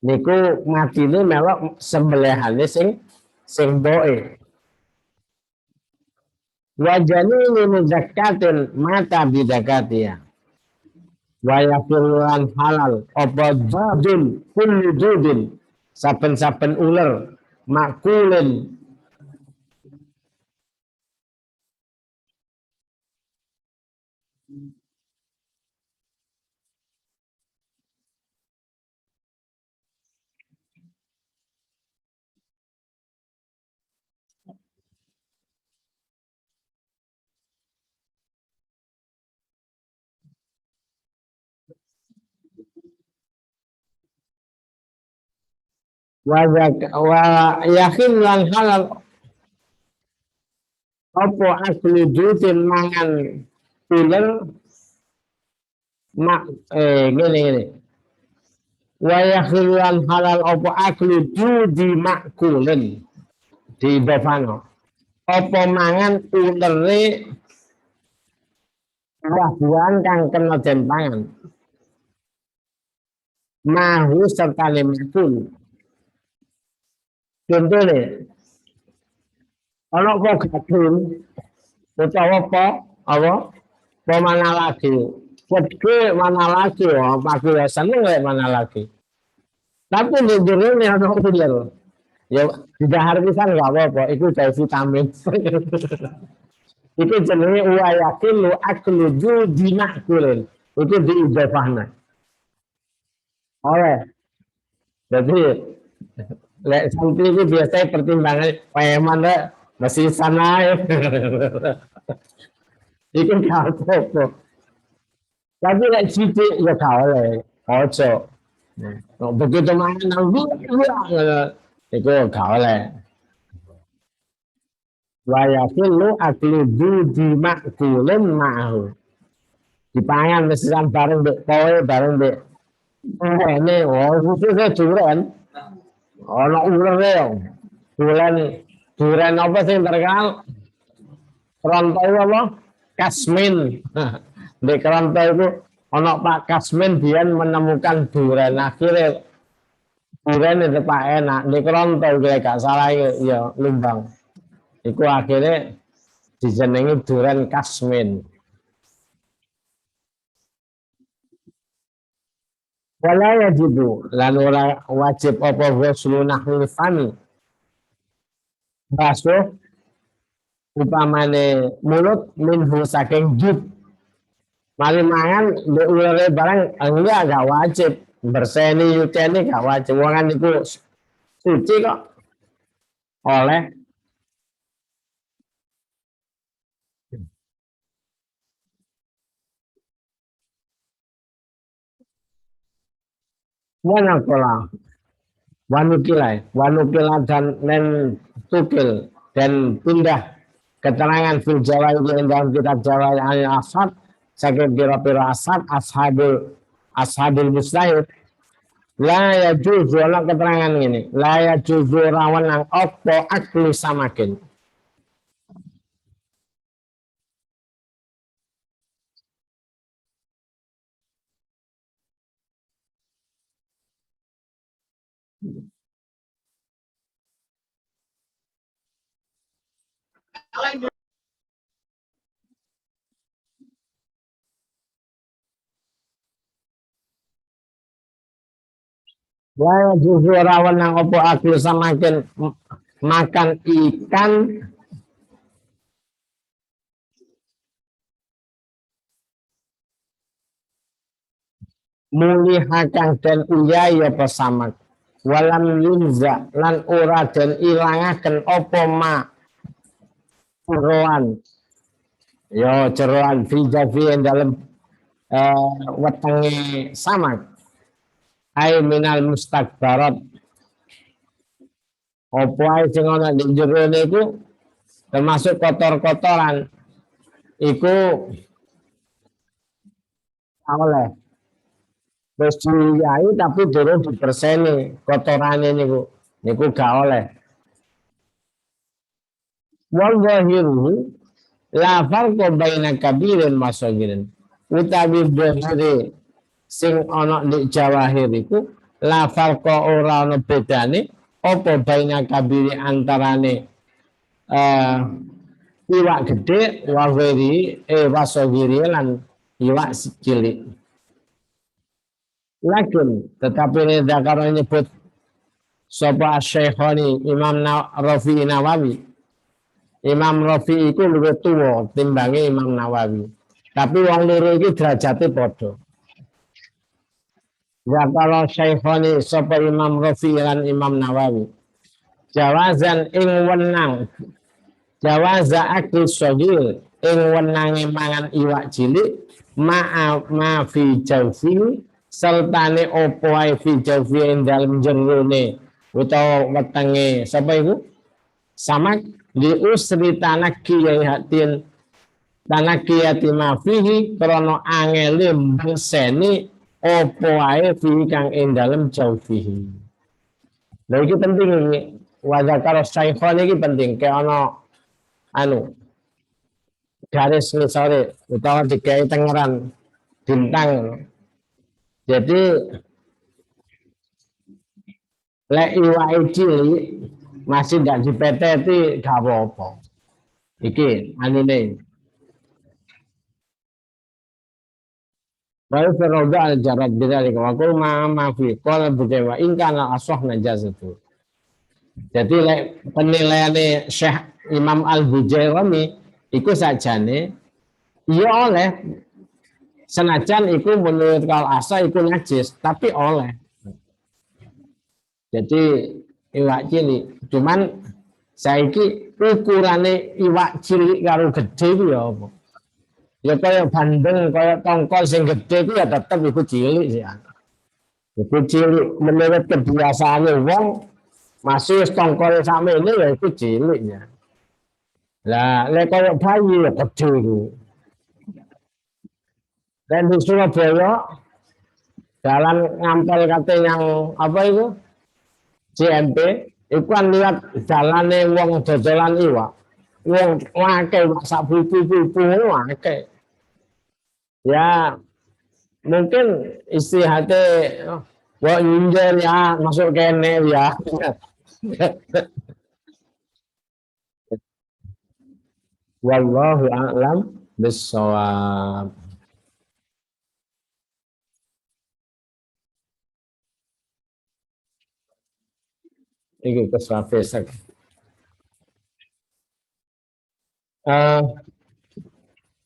Speaker 1: niku matine melok sembelihane sing boe. Wajani ini zakatin mata bidakatia. Wayakilan halal apa judin kullu judin saben-saben ular makulin wa yakin lan halal apa asli judin mangan ular mak ngene wa yakin lan halal apa asli judi makulin di bavano apa mangan ulere buah-buahan kang kena den pangan mahu serta lemakul contohnya ana kok gadun utawa apa mana lagi wedhe mana lagi aku ya seneng lek mana lagi tapi di jerone ana ular ya didahar pisan enggak apa-apa iku dari vitamin itu jenenge wa yakilu aklu judina kulen itu diidafahna oleh jadi lek santri itu biasanya pertimbangan payaman deh masih sana ya itu gak apa tapi lek sidik ya gak oleh ojo begitu mangan itu gak oleh wayakin lu akli budi makkulun ma'ahu dipangan mesisan bareng dek kowe bareng dek ini khususnya duren ono ular ya duren apa sih terkenal kerontoi apa kasmin di kerontoi itu ono Pak Kasmin dia menemukan duren akhirnya duren itu Pak enak di kerontoi kalau gak salah ya lumbang itu akhirnya dijenengi duren kasmin wala yajibu lan ora wajib apa ghuslu nahwil fami basuh upamane mulut minhu saking jud mari mangan ndek ulare barang enggak gak wajib berseni yuteni gak wajib wongan niku suci kok oleh mana pola wanukila dan nen tukil dan pindah keterangan fil jawaid dalam kitab jawaid al asad saking pira-pira asad ashabul mustahid la ya juzu ana keterangan ini la ya juzu rawan nang opo aklu samakin Wah, justru rawan yang opo aku samakin makan ikan mulihakan dan iya ya pesamak walam yunza lan ora dan ilangaken opo ma ceroan yo ceroan fi jafi dalam wetenge samak ai minal mustakbarat opo ae sing ana ning jero niku termasuk kotor-kotoran iku oleh terus diyai tapi durung diperseni kotorane niku gak oleh wal zahiru la farqa baina kabirin wa saghirin utawi bahire sing ana di jawahir iku la farqa ora ana bedane apa baina kabiri antarane eh iwak gede wa ghairi wa saghiri lan iwak cilik lakin tetapi ini zakar menyebut sapa Syekhoni Imam Rafi'i Nawawi. Imam Rafi'i itu lebih tua timbangnya Imam Nawawi. Tapi wong loro iki derajate padha. Ya kalau Syekhoni sapa Imam Rafi'i lan Imam Nawawi. Jawazan ing wenang. Jawaza akil sogil ing wenange mangan iwak cilik ma fi jawfi sertane opo ae fi jawfi ing dalem jerone utawa wetenge sapa iku samak di usri tanaki hatin tanaki yatima fihi krana angele mbeseni opo ae fi kang ing dalem jawfihi. Lha iki penting iki wajah karo saikhon iki penting ke ana anu garis ngisore utawa digawe tengeran bintang. Jadi lek iwake cilik masih gak dipeteti gak apa-apa. Iki anune. Baru feroda al jarat bidzalika wa qul ma fi qala bidawa in kana asah najazatu. Jadi lek penilaiane Syekh Imam Al-Bujairami iku sajane iya oleh senajan iku menurut kal asa iku najis tapi oleh. Jadi iwak cilik. Cuman saiki ukurane iwak cilik karo gede ku ya apa? Ya kaya bandeng, kaya tongkol sing gede ku ya tetep iku cilik sih. Iku cilik menurut kebiasaane wong masih tongkol sama ini ya iku ciliknya. Lah lek kaya bayi ya gede ku. Dan di Surabaya jalan ngampel kate yang apa itu? CMP itu kan lihat jalannya wong dodolan iwak wong wake sak pupu-pupu wake ya mungkin istihate wong nyindir ya masuk kene ya wallahu a'lam bissawab. Iki kesuatu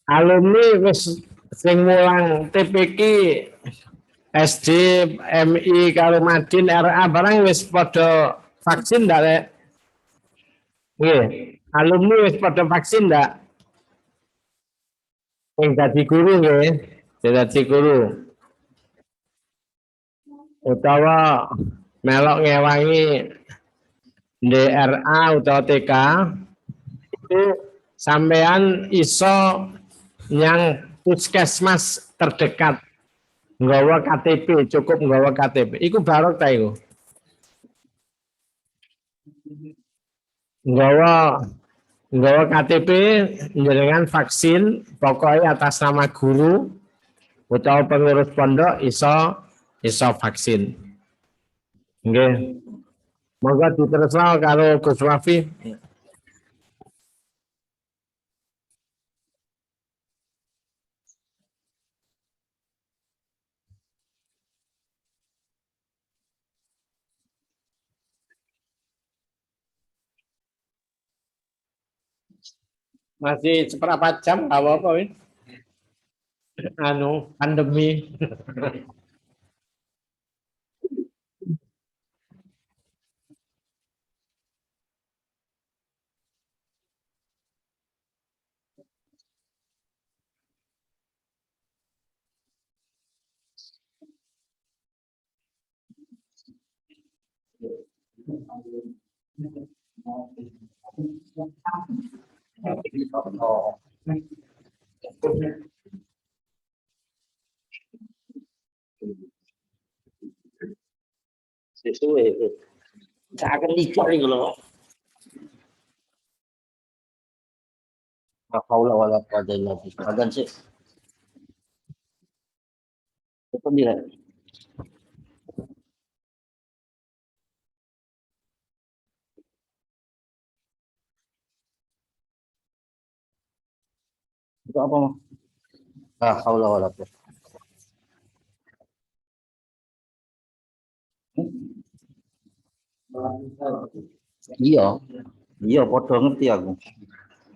Speaker 1: alumni wis sing mulang TPQ SD MI karo Madin RA barang wis padha vaksin ndak Lek? Nggih. Alumni wis padha vaksin ndak? Sing dadi guru nggih. Sing dadi guru utawa melok ngewangi DRA utawa TK itu sampean iso yang puskesmas terdekat nggawa KTP, cukup nggawa KTP. Iku barok ta iku. Nggawa nggawa KTP jenengan vaksin pokoknya atas nama guru utawa pengurus pondok iso vaksin. Nggih. Monggo diterusno karo Gus Wafi. Masih seperempat jam nggak apa-apa, Win. Anu, pandemi. Sesuai. Saya akan nikah ini loh. La haula wala quwwata illa billah. Adan sih. Itu dia. Itu apa? La haula wala quwwata. Iya, iya, podo ngerti aku.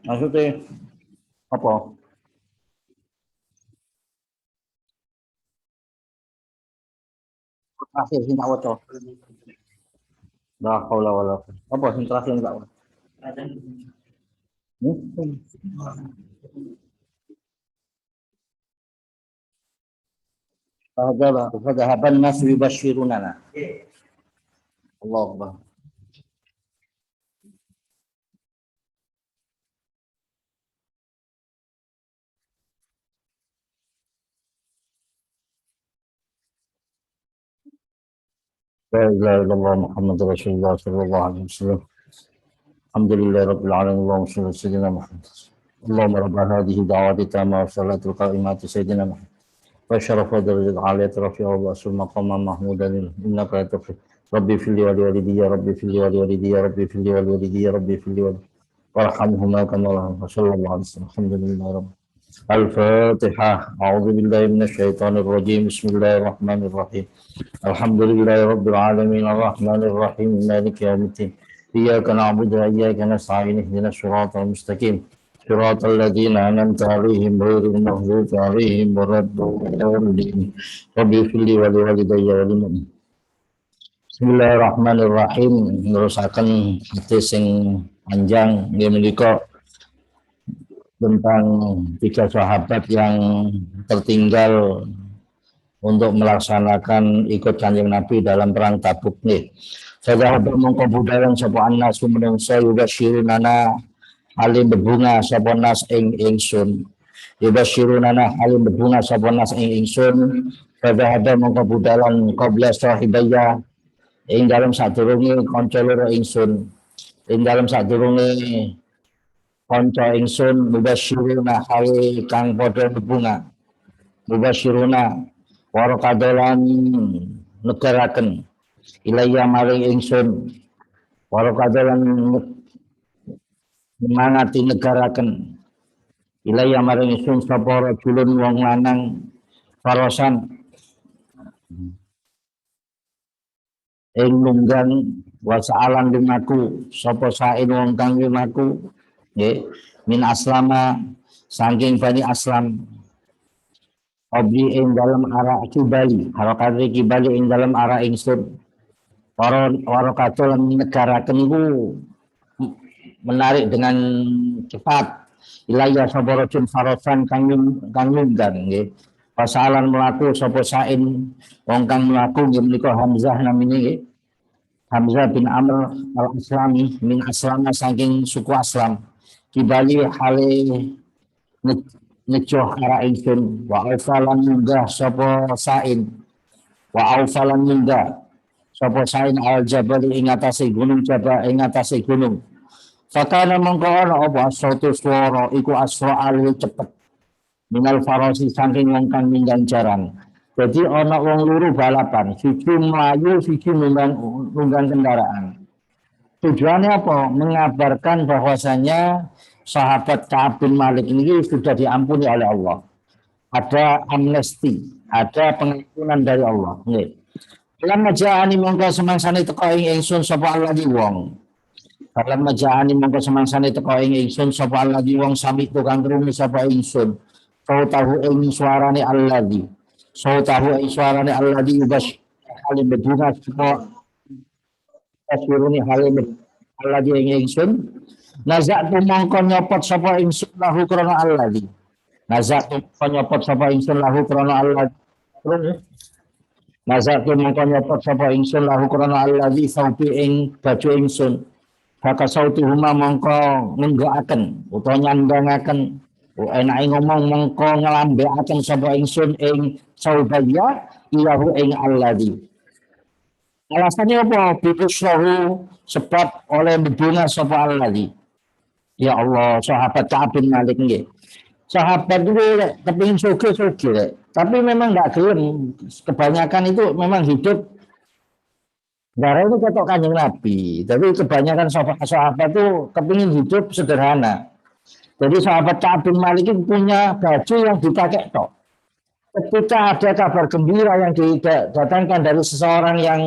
Speaker 1: Maksudnya apa? Terakhir sing tak waca. La haula wala quwwata. Apa sing terakhir tak waca? Hmm? Fadhahaban nas yubashirunana. Allah Akbar. La ilaha illallah Muhammad Rasulullah sallallahu alaihi wasallam. Alhamdulillah rabbil alamin. Allahumma shalli ala sayyidina Muhammad. اللهم رب هذه دعوات التامة والصلاة القائمة سيدنا محمد وشرف درجة عالية رفيع وبأس المقام محمودا إنك لا تغفر ربي في لي ولوالدي يا ربي في لي ولوالدي يا ربي في لي ولوالدي يا ربي في لي ولوالدي وارحمهما كما رحمهما صلى الله عليه وسلم الحمد لله رب الفاتحة أعوذ بالله من الشيطان الرجيم بسم الله الرحمن الرحيم الحمد لله رب العالمين الرحمن الرحيم مالك يوم الدين إياك نعبد وإياك نستعين اهدنا الصراط المستقيم صراط الذين أنعمت عليهم غير المغضوب عليهم ولا الضالين رب اغفر لي ولوالدي وللمؤمنين. Bismillahirrahmanirrahim. Nerusaken hadis sing panjang nggih menika tentang 3 sahabat yang tertinggal untuk melaksanakan ikut Kanjeng Nabi dalam perang Tabuk nih. Sahabat mongko budayan sapa annasu menungsa yubashirunana alim berbunga sapa nas ing ingsun. Yubashirunana alim berbunga sapa nas ing ingsun. Sahabat mongko budalan qabla sahibaya ing dalam sadurunge kanca loro ingsun. Ing dalam sadurunge kanca ingsun mubashiruna hale kang padha berbunga. Mubashiruna para kadolan negaraken ilaya maring ingsun para kadolan mangati negaraken ilaya maring ingsun sapa rajulun wong lanang farosan ing lunggang wasaalan lumaku sapa saen wong kang lumaku nggih min aslama saking Bani Aslam obli ing dalam arah kibali harokat kibali ing dalam arah ingsun para kadolan negaraken iku menarik dengan cepat ilaya sapa rajul farosan kang lunggang nggih pasalan melaku sapa sain wong kang melaku nggih menika Hamzah namine nggih Hamzah bin Amr al-Aslami min Aslama saking suku Aslam kibali hale ngejoh arah ingsun wa aufalan munggah sapa sain wa aufalan munggah sapa sain al jabal ing atase gunung jaba ing atase gunung fakana mongko ana apa suatu swara iku asra al cepet minal farosi saking wong kang minggang jaran. Jadi ana wong loro balapan, siji mlayu, siji nunggang kendaraan. Tujuannya apa? Mengabarkan bahwasanya sahabat Ka'ab bin Malik ini sudah diampuni oleh Allah. Ada amnesti, ada pengampunan dari Allah. Nggih. Lan majani mongko semangsane teka ing ingsun sapa Allah di wong.
Speaker 2: Dalam majani mongko semangsane teko ing ingsun sapa alladzi wong sami tukang krungu sapa ingsun. Tahu ing suarane alladzi. Tahu ing suarane alladzi ubas halim beduna sapa asiruni halim alladzi ing ingsun. Nazatu mongko nyopot sapa ingsun lahu krana alladzi. Nazatu mongko nyopot sapa ingsun lahu krana alladzi. Nazatu mongko nyopot sapa ingsun lahu krana alladzi sauti ing baju ingsun. Maka sautu huma mongko nenggoaken utawa nyandhangaken enake ngomong mongko nglambekaken sapa ingsun ing saubaya ilahu ing alladzi. Alasannya apa? Bibusyahu sebab oleh bebunga sapa alladzi. Ya Allah, sahabat Ka'ab bin Malik nggih. Sahabat itu kepingin sugih-sugih, tapi memang enggak gelem. Kebanyakan itu memang hidup darah itu ketok Kanjeng Nabi. Tapi kebanyakan sahabat itu kepingin hidup sederhana. Jadi sahabat Ka'ab bin Malik itu punya baju yang dipakai tok. Ketika ada kabar gembira yang didatangkan dari seseorang yang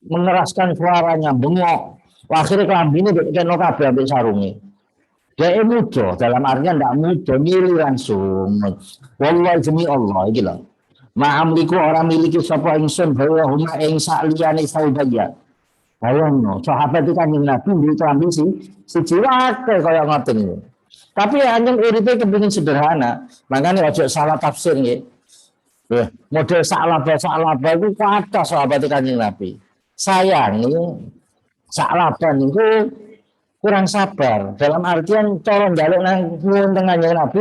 Speaker 2: mengeraskan suaranya, bengok, akhirnya kelambine dikeno kabeh ambek sarunge. Dia muda, dalam artian tidak muda, milih langsung. Wallahi demi Allah iki lho. Ma'amliku orang miliki sapa ingsun bahwa huma ing sakliyane saubaya. Bayangno, sahabat itu Kanjeng Nabi di kelambi siji wae kaya ngoten niku. Tapi anjen uripe kepengin sederhana, makanya ojo salah tafsir nggih. Model saklaba itu kata sahabat Kanjeng Nabi. Sayangi saklaban itu kurang sabar. Dalam artian cara njaluk nang nuwun teng Kanjeng Nabi,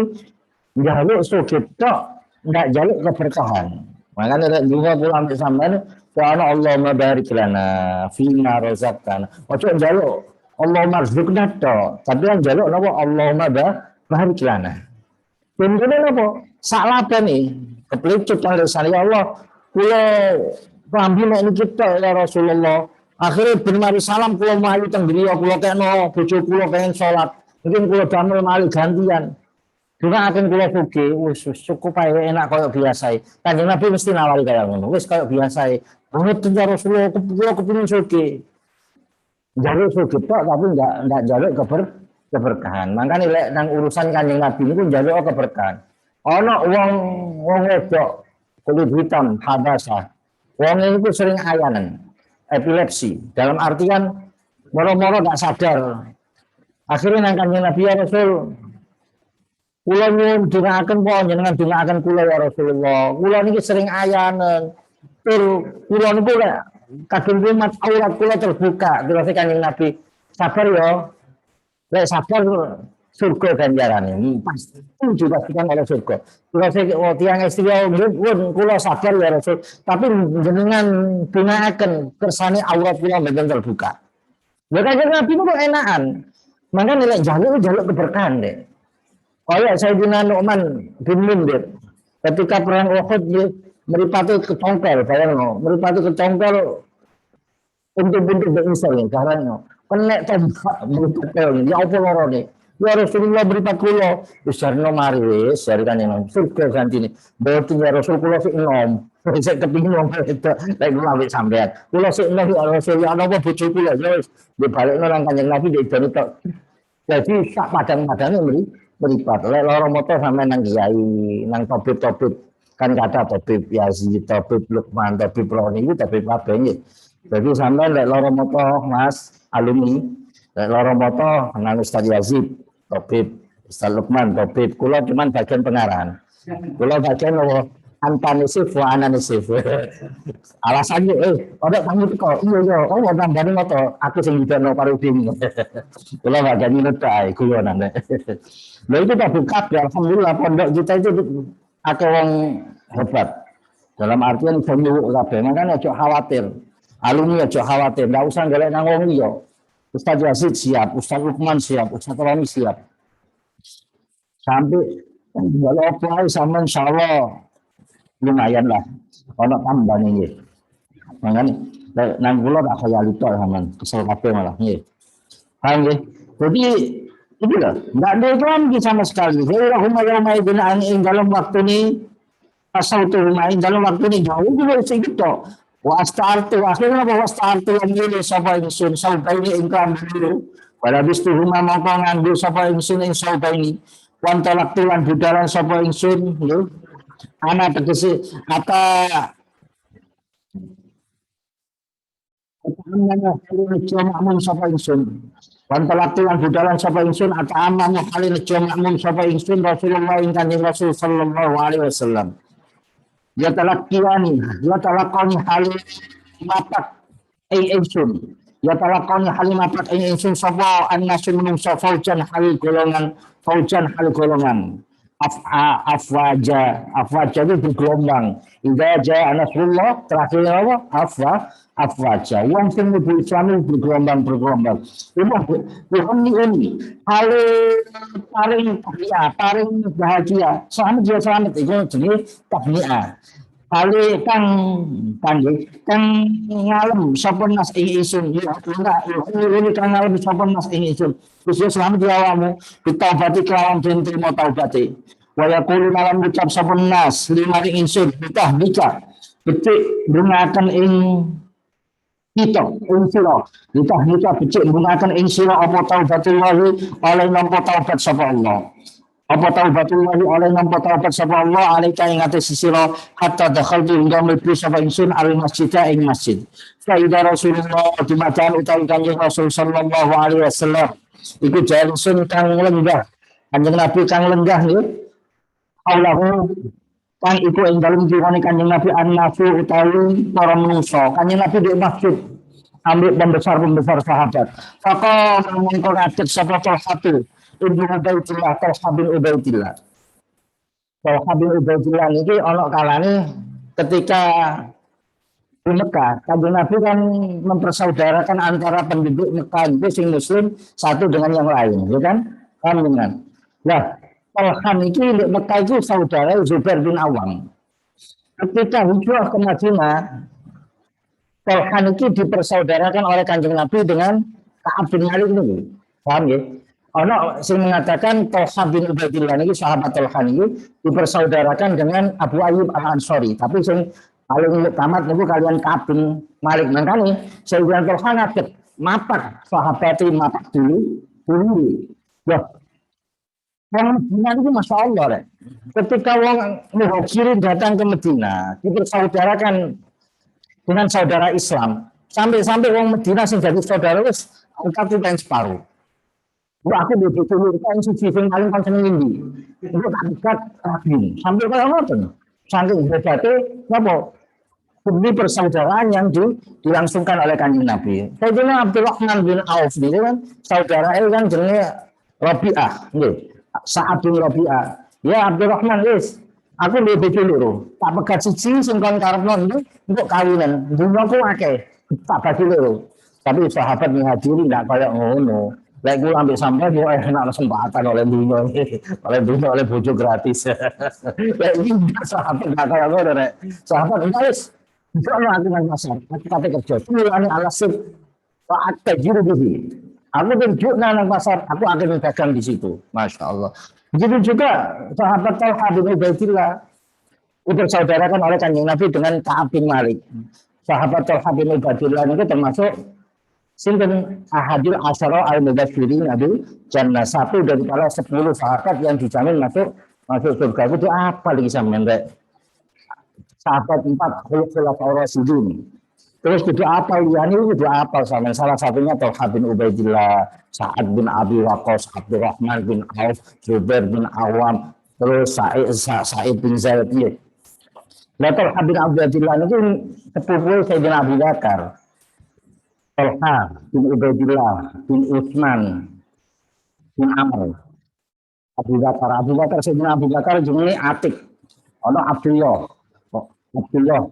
Speaker 2: njaluk sugih tok ndak jaluk keberkahan. Makanya nek juga pulang ke sampean, ya Allahumma barik lana fima razaqtana. Ojo njaluk Allahumma rzuqna to, tapi yang njaluk napa Allahumma barik lana. Bener napa? Saklaban nih, keplecut kang resane ya Allah, kula pambi nek niki tok ya Rasulullah. Akhirnya ben mari salam kula mlayu teng griya kula kena bojo kula pengen salat. Mungkin kula damel mali gantian. Juga akan kula sugih wis cukup ae enak kaya biasa. Kanjeng Nabi mesti nawari kaya ngono. Wis kaya biasa. Mboten ya Rasulullah kula kepengin sugih. Jaluk sugih tok tapi enggak jaluk keberkahan. Makane lek nang urusan Kanjeng Nabi niku njaluk keberkahan. Ana wong wedok kulit hitam habasa. Wong niku sering ayanen, epilepsi. Dalam artian moro-moro enggak sadar. Akhirnya nang Kanjeng Nabi ya Rasul kula nyuwun dongaaken po jenengan dongaaken kula ya Rasulullah. Kula niki sering ayanen. Tur kula niku lek kadung mat aurat kula terbuka. Kula Kanjeng Nabi, sabar ya. Lek sabar surga ganjarane. Pasti dipastikan oleh surga. Kula tiyang istri nyuwun kula sabar ya Rasul. Tapi jenengan dongaaken kersane aurat kula mboten terbuka. Lha Kanjeng Nabi niku enakan. Mangga nek jaluk keberkahan deh. Kaya Sayyidina Nu'man bin Mundir ketika perang Uhud meripati kecongkel, bayangno, meripati kecongkel untuk beringsel caranya. Penek tembak meripat ya apa lorone? Ya Rasulullah meripat kula, wis jarno mari wis jarikan yen surga gantine. Mboten ya Rasul kula sik enom. Sik kepingin wong itu lek kula wis sampean. Kula sik enom ya Rasul ya napa bojo kula ya wis dibalekno nang Kanjeng Nabi dene tok. Jadi sak padang-padange meripat. Lek loro moto sampe nang kiai, nang tabib kan kata tabib Yazid, tabib Lukman, tabib Roni itu tabib kabeh nggih. Jadi sampe lek loro moto Mas alumni, lek loro moto nang Ustaz Yazid, tabib Ustaz Lukman, tabib kula cuman bagian pengarahan. Kula bagian antanisif wa ananisif. Alasannya ada tamu kok iya oh tambane moto aku sing dideno Parudin. Kula bagian nurut ae kula nang. Lha itu tak buka alhamdulillah pondok kita itu akeh wong hebat. Dalam artian iso nyuwuk kabeh, makane aja khawatir. Alumni aja khawatir, enggak usah golek nang wong liya. Ustaz Yazid siap, Ustaz Lukman siap, Ustaz Rani siap. Sampai kalau apa sama insyaallah lumayan lah. Ono tambah nggih. Makane nang kula tak khayali tok sampean, kesel kabeh malah nggih. Paham nggih? Jadi itu loh, tidak ada iklan sama sekali. Allahumma yauma idin dalam waktu ini asal tu main dalam waktu ini jauh juga sedikit toh. Wa astartu akhirnya apa wastartu yang ini sapa ingsun saubaini ing dulu. Wala bistu huma mongko nganggo sapa ingsun ing saubaini. Wan tolak tulan budalan sapa ingsun lho. Ana tegese ata amana kali nejo makmum sapa ingsun. Wan tolak tulan budalan sapa ingsun ata amana kali nejo makmum sapa ingsun Rasulullah ing Kanjeng Rasul sallallahu alaihi wasallam. Ya talakoni hal mapat ingsun. Ya talakoni hal mapat ingsun sapa annasun menungso faujan hal golongan. Afwaja itu bergelombang. Idza jaa nasrullah terakhir apa? Afwaja. Wong sing mlebu Islam bergelombang. Ini paling bahagia. Selamat itu jenenge tahniah. Kang ngalem sapa nas ing ingsun ya ini kang ngalem sapa nas ing ingsun Gusti selamat ya awamu ditobati kelawan den trimo taubate wa yaqulu malam ucap sapa nas lima ing ingsun bitah bicak becik gunakan ing kita ing sira bitah becik gunakan ing sira apa taubatullah oleh nampa taubat sapa Allah. Apa taubatullah oleh nampa taubat sapa Allah alika ing atas sira hatta dakhaltu hingga mlebu sapa ingsun al masjid ing masjid. Fa ida Rasulullah dimacan utawi Kanjeng Rasul sallallahu alaihi wasallam iku jalsun kang lenggah. Kanjeng Nabi kang lenggah nggih. Allahu kang iku ing dalem jirane Kanjeng Nabi an-nafi utawi para manusa. Kanjeng Nabi di masjid ambil pembesar sahabat. Faqala mongko ngadeg sapa satu Ibnu Ubaidillah, Talha bin Ubaidillah. Talha bin Ubaidillah ini ono kalane ketika di Mekah, Kanjeng Nabi kan mempersaudarakan antara penduduk Mekah itu sing Muslim satu dengan yang lain, ya kan? Dengan. Nah, Talha ini di Mekah itu saudara Zubair bin Awam. Ketika hijrah ke Madinah, Talha ini dipersaudarakan oleh Kanjeng Nabi dengan Ka'ab bin Malik ini. Paham ya? Ono sing mengatakan Talha bin Ubaidillah ini sahabat Talha ini dipersaudarakan dengan Abu Ayyub Al-Ansari, tapi sing paling tamat niku kalian Ka'ab bin Malik. Makanya Sayyidina Talha ngadeg mapak sahabat mapak dulu. Ya. Wong Medina itu Masya Allah rek. Ketika wong Muhajirin datang ke Medina dipersaudarakan dengan saudara Islam, sampai wong Medina sing jadi saudara wis angkat yang separuh. Aku di dulu kan suci sing paling kan seneng ndi. Itu tak dekat Nabi. Sampai kaya ngoten. Saking hebatnya napa? Demi persaudaraan yang dilangsungkan oleh Kanjeng Nabi. Sayyidina Abdurrahman bin Auf ini kan saudara kan jenenge Rabi'ah, nggih. Sa'ad bin Rabi'ah. Ya Abdurrahman wis, aku lebih dulu. Tak pegat siji sing kon karepno iki untuk kawinan. Dunyaku akeh. Tak bagi loro. Tapi sahabat Muhajirin ndak kaya ngono. Lek gue ambil sampai gue enak kesempatan oleh dunia oleh bojo gratis. Lek ini sahabat nggak kayak gue deh. Sahabat guys, jangan aku nggak masuk. Aku kata kerja. Ini alasan saat terjadi di. Aku tunjuk nang pasar. Aku akan dagang di situ. Masya Allah. Begitu juga sahabat Talha bin Ubaidillah dipersaudarakan oleh Kanjeng Nabi dengan Ka'ab bin Malik. Sahabat Talha bin Ubaidillah itu termasuk sinten ahadil asyara al-mubasyyirin bil jannah, satu dari para 10 sahabat yang dijamin masuk surga. Itu apa lagi sampean rek? Sahabat 4 khulafaur rasyidin. Terus itu apa liyane itu apa sampean? Salah satunya Talha bin Ubaidillah, Sa'ad bin Abi Waqqas, Abdurrahman bin Auf, Zubair bin Awam, terus Sa'id bin Zaid. Nah, Talha bin Ubaidillah itu sepupu Sayyidina Abu Bakar. Talha bin Ubaidillah bin Utsman bin Amr. Abu Bakar Sayyidina Abu Bakar jenenge Atik. Ono Abdullah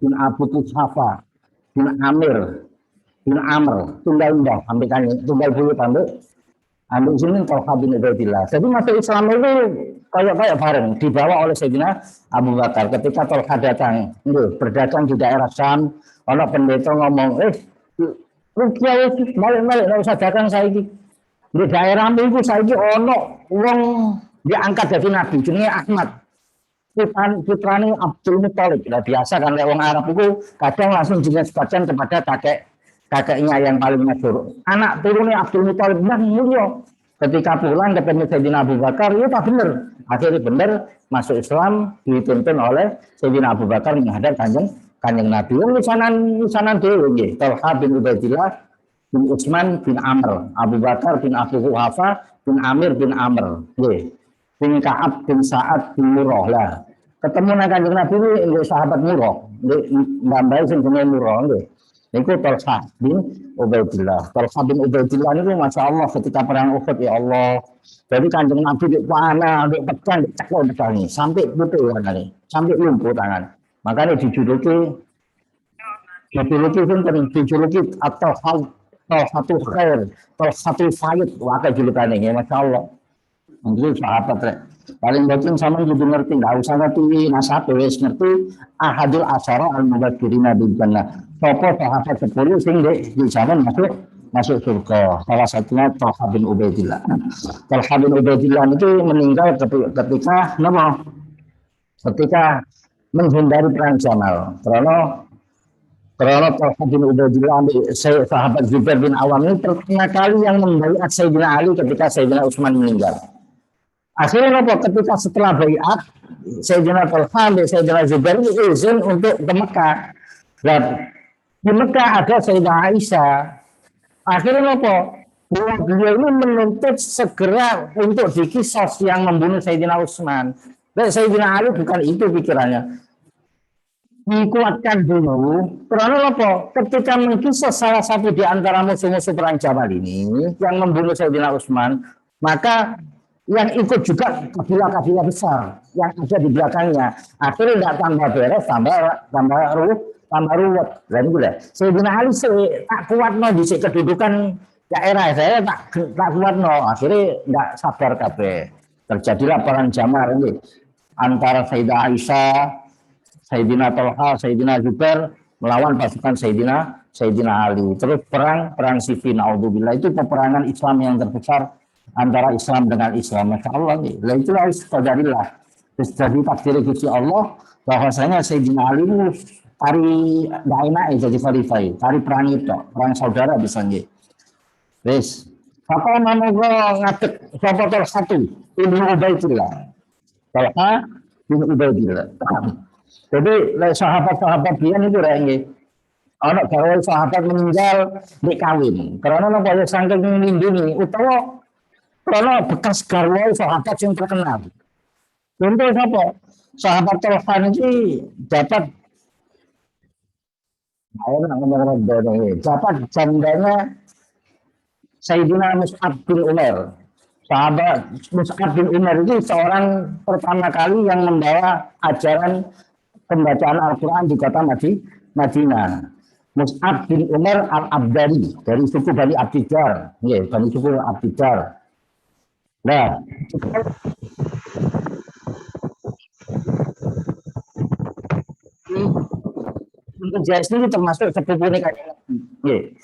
Speaker 2: bin Abu Quhafa bin Amir bin Amr, tunggal indah sampai kan tunggal bulu ambil sini Talha bin Ubaidillah. Jadi masuk Islam itu kayak bareng dibawa oleh Sayyidina Abu Bakar. Ketika Talha datang, berdagang di daerah Syam, ono pendeta ngomong, Rukia balik nggak usah dagang saiki. Di daerah itu saiki ono wong diangkat dari Nabi, jenenge Ahmad. putrane Abdul Muthalib. Nah, biasa kan lek wong Arab itu kadang langsung dinisbatkan kepada kakeknya yang paling masyhur. Anak turunnya Abdul Muthalib yang mulia. Ketika pulang ketemu Sayyidina Abu Bakar, itu tak benar. Akhirnya benar masuk Islam dituntun oleh Sayyidina Abu Bakar menghadap kanjeng Nabi. Misanan dhewe nggih. Talha bin Ubaidillah bin Utsman bin Amr, Abu Bakar bin Abu Quhafa bin Amir bin Amr, nggih. Bin Ka'ab bin Sa'ad bin Murrah lah. Ketemu nang kanjeng Nabi ini sahabat Murrah, nggih mbambae sing jenenge Murrah nggih. Niku Talha bin Ubaidillah. Talha bin Ubaidillah niku Masya Allah ketika perang Uhud ya Allah. Jadi kanjeng Nabi di panah, di pedang, di cekal pedangnya sampai putus tangannya, sampai lumpuh tangan. Makanya dijuluki atau satu khair, atau satu fayid, wakai julukannya ya Masya Allah. Itu sahabat rek. Paling penting sama jadi ngerti, nggak usah ngerti nasab, wis ngerti ahadul asyara al-mubashirina bil jannah. Sopo sahabat 10 sing di zaman masuk surga. Salah satunya Talha bin Ubaidillah. Talha bin Ubaidillah itu meninggal ketika nama? Ketika menghindari perang Jamal. Karena Talha bin Ubaidillah sahabat Zubair bin Awam ini pertama kali yang membaiat Sayyidina Ali ketika Sayyidina Utsman meninggal. Akhirnya ketika setelah baiat Sayyidina Talha dan Sayyidina Zubair ini izin untuk ke Mekah. Dan di Mekah ada Sayyidah Aisyah. Akhirnya beliau ini menuntut segera untuk dikisos yang membunuh Sayyidina Utsman. Dan Sayyidina Ali bukan itu pikirannya. Dikuatkan dulu. Karena ketika mengkisos salah satu di antara musuh-musuh perang Jamal ini yang membunuh Sayyidina Utsman, maka yang ikut juga kabilah-kabilah besar yang ada di belakangnya. Akhirnya tidak tambah beres, tambah ruwet. Dan gitu. Sayyidina Ali tak kuat di kedudukan daerah saya tak kuat akhirnya tidak sabar kabeh. Terjadilah perang Jamal ini antara Sayyidah Aisyah, Sayyidina Talha, Sayyidina Zubair melawan pasukan Sayyidina Ali. Terus perang Siffin, naudzubillah, itu peperangan Islam yang terbesar antara Islam dengan Islam. Masya Allah nih. Lah itu harus qadarillah. Terus jadi takdir Gusti Allah bahwasanya Sayyidina Ali itu tari enggak enak jadi khalifah. Tari perang itu, perang saudara bisa nggih. Wis. Apa namanya ngadeg sapa satu Ibnu Ubaidillah. Talha bin Ubaidillah. Jadi sahabat-sahabat dia itu nggih. Ana gawe sahabat meninggal di kawin. Karena napa ya saking nglindungi utawa karena bekas garwa sahabat yang terkenal. Contoh siapa? Sahabat Talha ini dapat jandanya Sayyidina Mus'ab bin Umar. Sahabat Mus'ab bin Umar itu seorang pertama kali yang membawa ajaran pembacaan Al-Quran di kota Madinah. Mus'ab bin Umar al-Abdari dari suku Bani Abdijar. Ya, Bani suku Abdijar. Nah, untuk Jais ini termasuk sepupunya kanjeng Nabi.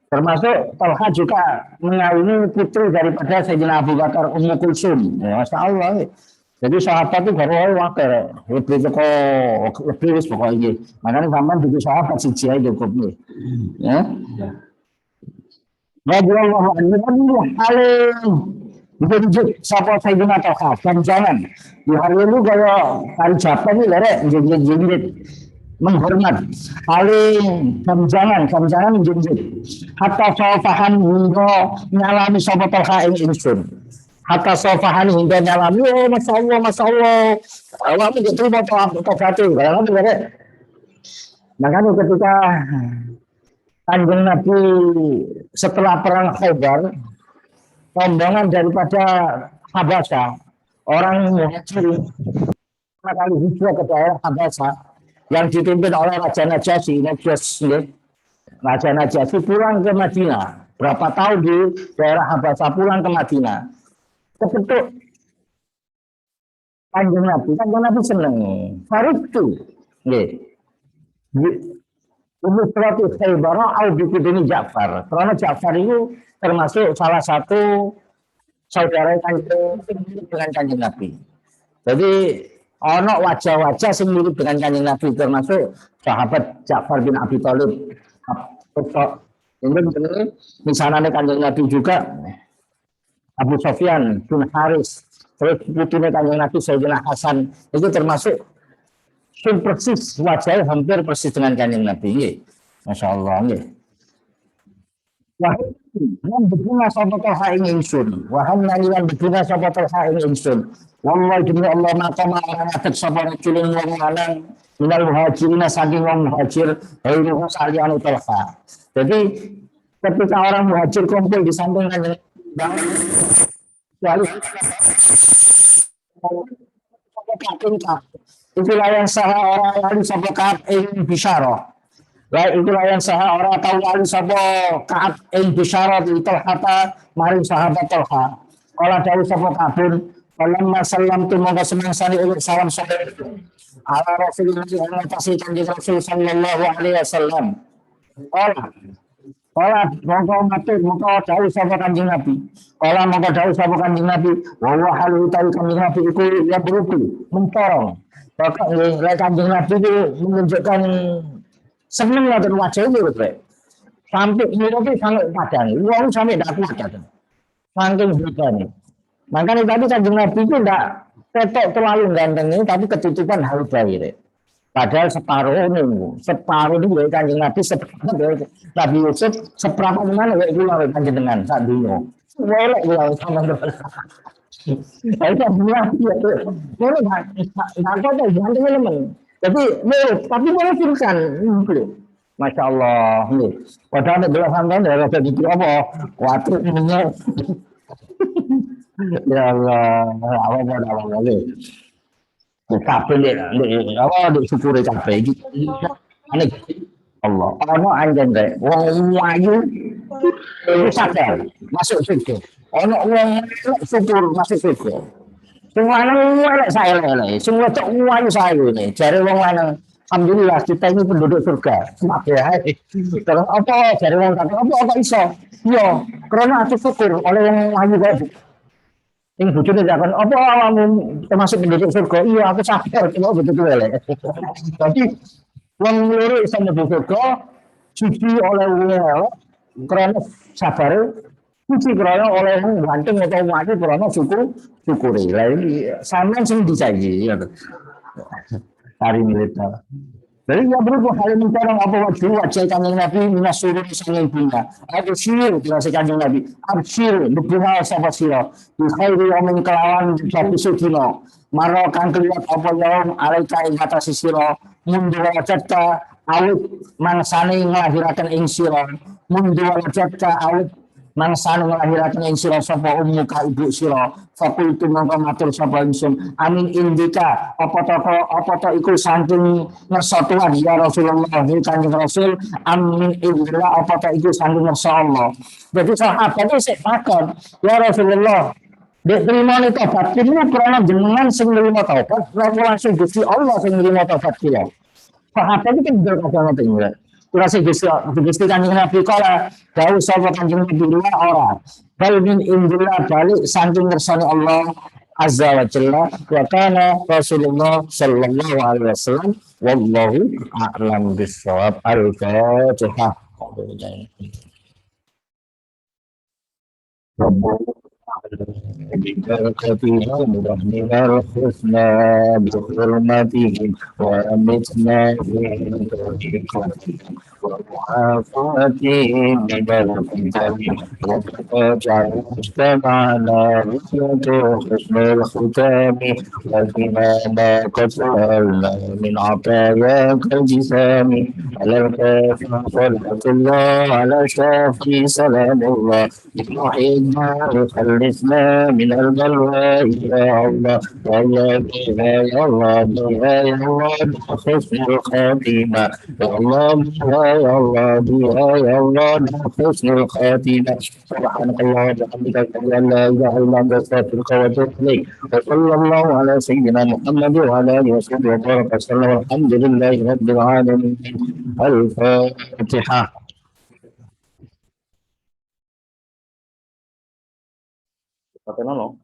Speaker 2: Termasuk Talha juga mengawini putri daripada Sayyidina Abu Bakar Ummu Kulsum. Ya, Masya Allah. Jadi sahabat itu baru wakil. Lebih wis pokoknya. Makanya zaman juga sahabat si Jai cukup nih. Ya. Radhiyallahu anhu paling Jadi siapa Sayyidina Talha dan jangan di hari ini kalau hari Japan ini lerek jenjit menghormat paling jangan menjunjung hatta sofahan hingga nyalami sapa Talha ing ingsun hatta sofahan hingga nyalami Masya Allah awak menjadi terima tobaté kalau lerek. Makanya ketika kanjeng Nabi setelah perang Khaybar rombongan daripada Habasha, orang Muhajir pertama kali hijrah ke daerah Habasha yang dipimpin oleh Raja Najasyi, Raja Najasyi pulang ke Madinah. Berapa tahun di daerah Habasha pulang ke Madinah. Kebetul kanjeng Nabi seneng. Fariqtu, Umur suatu Khaybara al-Bikudini Ja'far. Karena Ja'far itu termasuk salah satu saudara kanjeng dengan kanjeng Nabi. Jadi Ono wajah-wajah sing mirip dengan Kanjeng Nabi termasuk sahabat Ja'far bin Abi Thalib. Ini misalnya Kanjeng Nabi juga Abu Sofyan bin Haris, terus putunya Kanjeng Nabi Sayyidina Hasan, itu termasuk persis wajahnya hampir persis dengan Kanjeng Nabi. Masya Allah. Wahai berbunga sapa toha ing ingsun. Wahai nyanyian berbunga sapa toha ing ingsun. Wallahi demi Allah maka marang atek sapa raculun wong lanang minal muhajirina saking wong muhajir hayruhu saliyane toha. Jadi ketika orang muhajir kumpul di samping Kanjeng lalu itulah yang salah orang lalu sapa ing bisyarah. Itulah yang saha orang tahu lalu sabo Ka'ab ing bisyarat itu kata maring sahabat Talha. Kala dawuh sapa kabun, falamma sallam tu monggo semangsane salam sallallahu ala Rasulillah wa tasih kanjeng Rasul sallallahu alaihi wasallam. Kala monggo matur monggo dawuh sapa kanjeng Nabi. Kala monggo dawuh sapa kanjeng Nabi, wa wa halu tawi kanjeng Nabi iku ya berupi mencorong. Pokok kanjeng Nabi itu menunjukkan seneng ngoten wajah itu Pak. Sampai ini sangat padang. Wong sampai tidak kuat kan. Saking hebatnya. Makanya tadi Kanjeng Nabi itu tidak ketok terlalu ganteng ini, tapi ketutupan halu bayi. Padahal separuh ini dari Kanjeng Nabi, separuh dari Nabi Yusuf, seberapa mana dari pulau Kanjeng dengan saat dulu. Welek pulau sama dengan. Itu Nabi itu. Boleh nggak kata ganteng teman. Tapi boleh firkan, Masya Allah. Padahal ada belasan tahun ya rasa dikira apa? Kuatir ininya. Ya Allah, apa lagi? Kafe deh, apa disyukuri kafe gitu. Aneh. Allah, ono anjen deh. Wong wayu sadar masuk surga. Ono wong syukur masuk surga. Semua elek saya elek, semua cok wayu saya ini. Jare wong lanang, alhamdulillah kita ini penduduk surga. Semakin hai. Terus apa jare wong kata apa iso? Yo, karena aku syukur oleh yang wayu kaya ini bujurnya jangan apa awakmu termasuk penduduk surga. Iya aku sadar kalau betul elek. Jadi wong loro iso mlebu surga suci oleh wong elek karena sabar suci karena oleh wong ganteng atau mati karena syukuri. Lah iki sampean sing disaiki ya. Hari militer. Jadi ya berhubung hal mencorong apa wajah kanjeng Nabi minas surur sanging bunga. Ada syir jelas kanjeng Nabi. Absyir berbunga sapa sira. Bi khairi yamin kelawan satu sudina. Maro kang kelihatan apa yaum alaika ing atas sira mundur wajata awit mangsane nglahiraken ing sira. Mundur wajata awit mangsane nglahiraken ing sira sapa ummu ka ibu sira. Fakultu mongko matur sapa ingsun amin indika apa to iku saking ngersa Tuhan ya Rasulullah kanjeng Rasul amin indika apa to iku saking ngersa Allah. Jadi sahabat itu sik takon ya Rasulullah dek terima nih tobat ini karena jenengan sing nerima tobat langsung Gusti Allah sing nerima tobat kula. Sahabat itu kan berkata ngoten. Kurasi Gusti kanjeng Nabi kala dawuh sapa kanjeng Nabi ora bal min indillah balik saking ngersane Allah azza wa jalla wa kana Rasulullah sallallahu alaihi wasallam wallahu a'lam bissawab. Al-Fatihah. ببركتها ورحمنا الحسنى بحرمتهم وأمتنا ومعافاتهم من الفتن واجعل مجتمعنا رحمة حسن الختام وبما ما قد سألنا من عطاياك الجسام على الكافي صلاة الله على شافي سلام الله محينا خلصنا من البلوى يا الله والله بها يا الله بها يا الله بحسن الخاتمة يا الله بها يا الله بها يا الله بحسن الخاتمة سبحانك اللهم وبحمدك أشهد أن لا إله إلا أنت أستغفرك وأتوب إليك وصلى الله على سيدنا محمد وعلى آله وصحبه وبارك وسلم والحمد لله رب العالمين. الفاتحة. Pakai nono.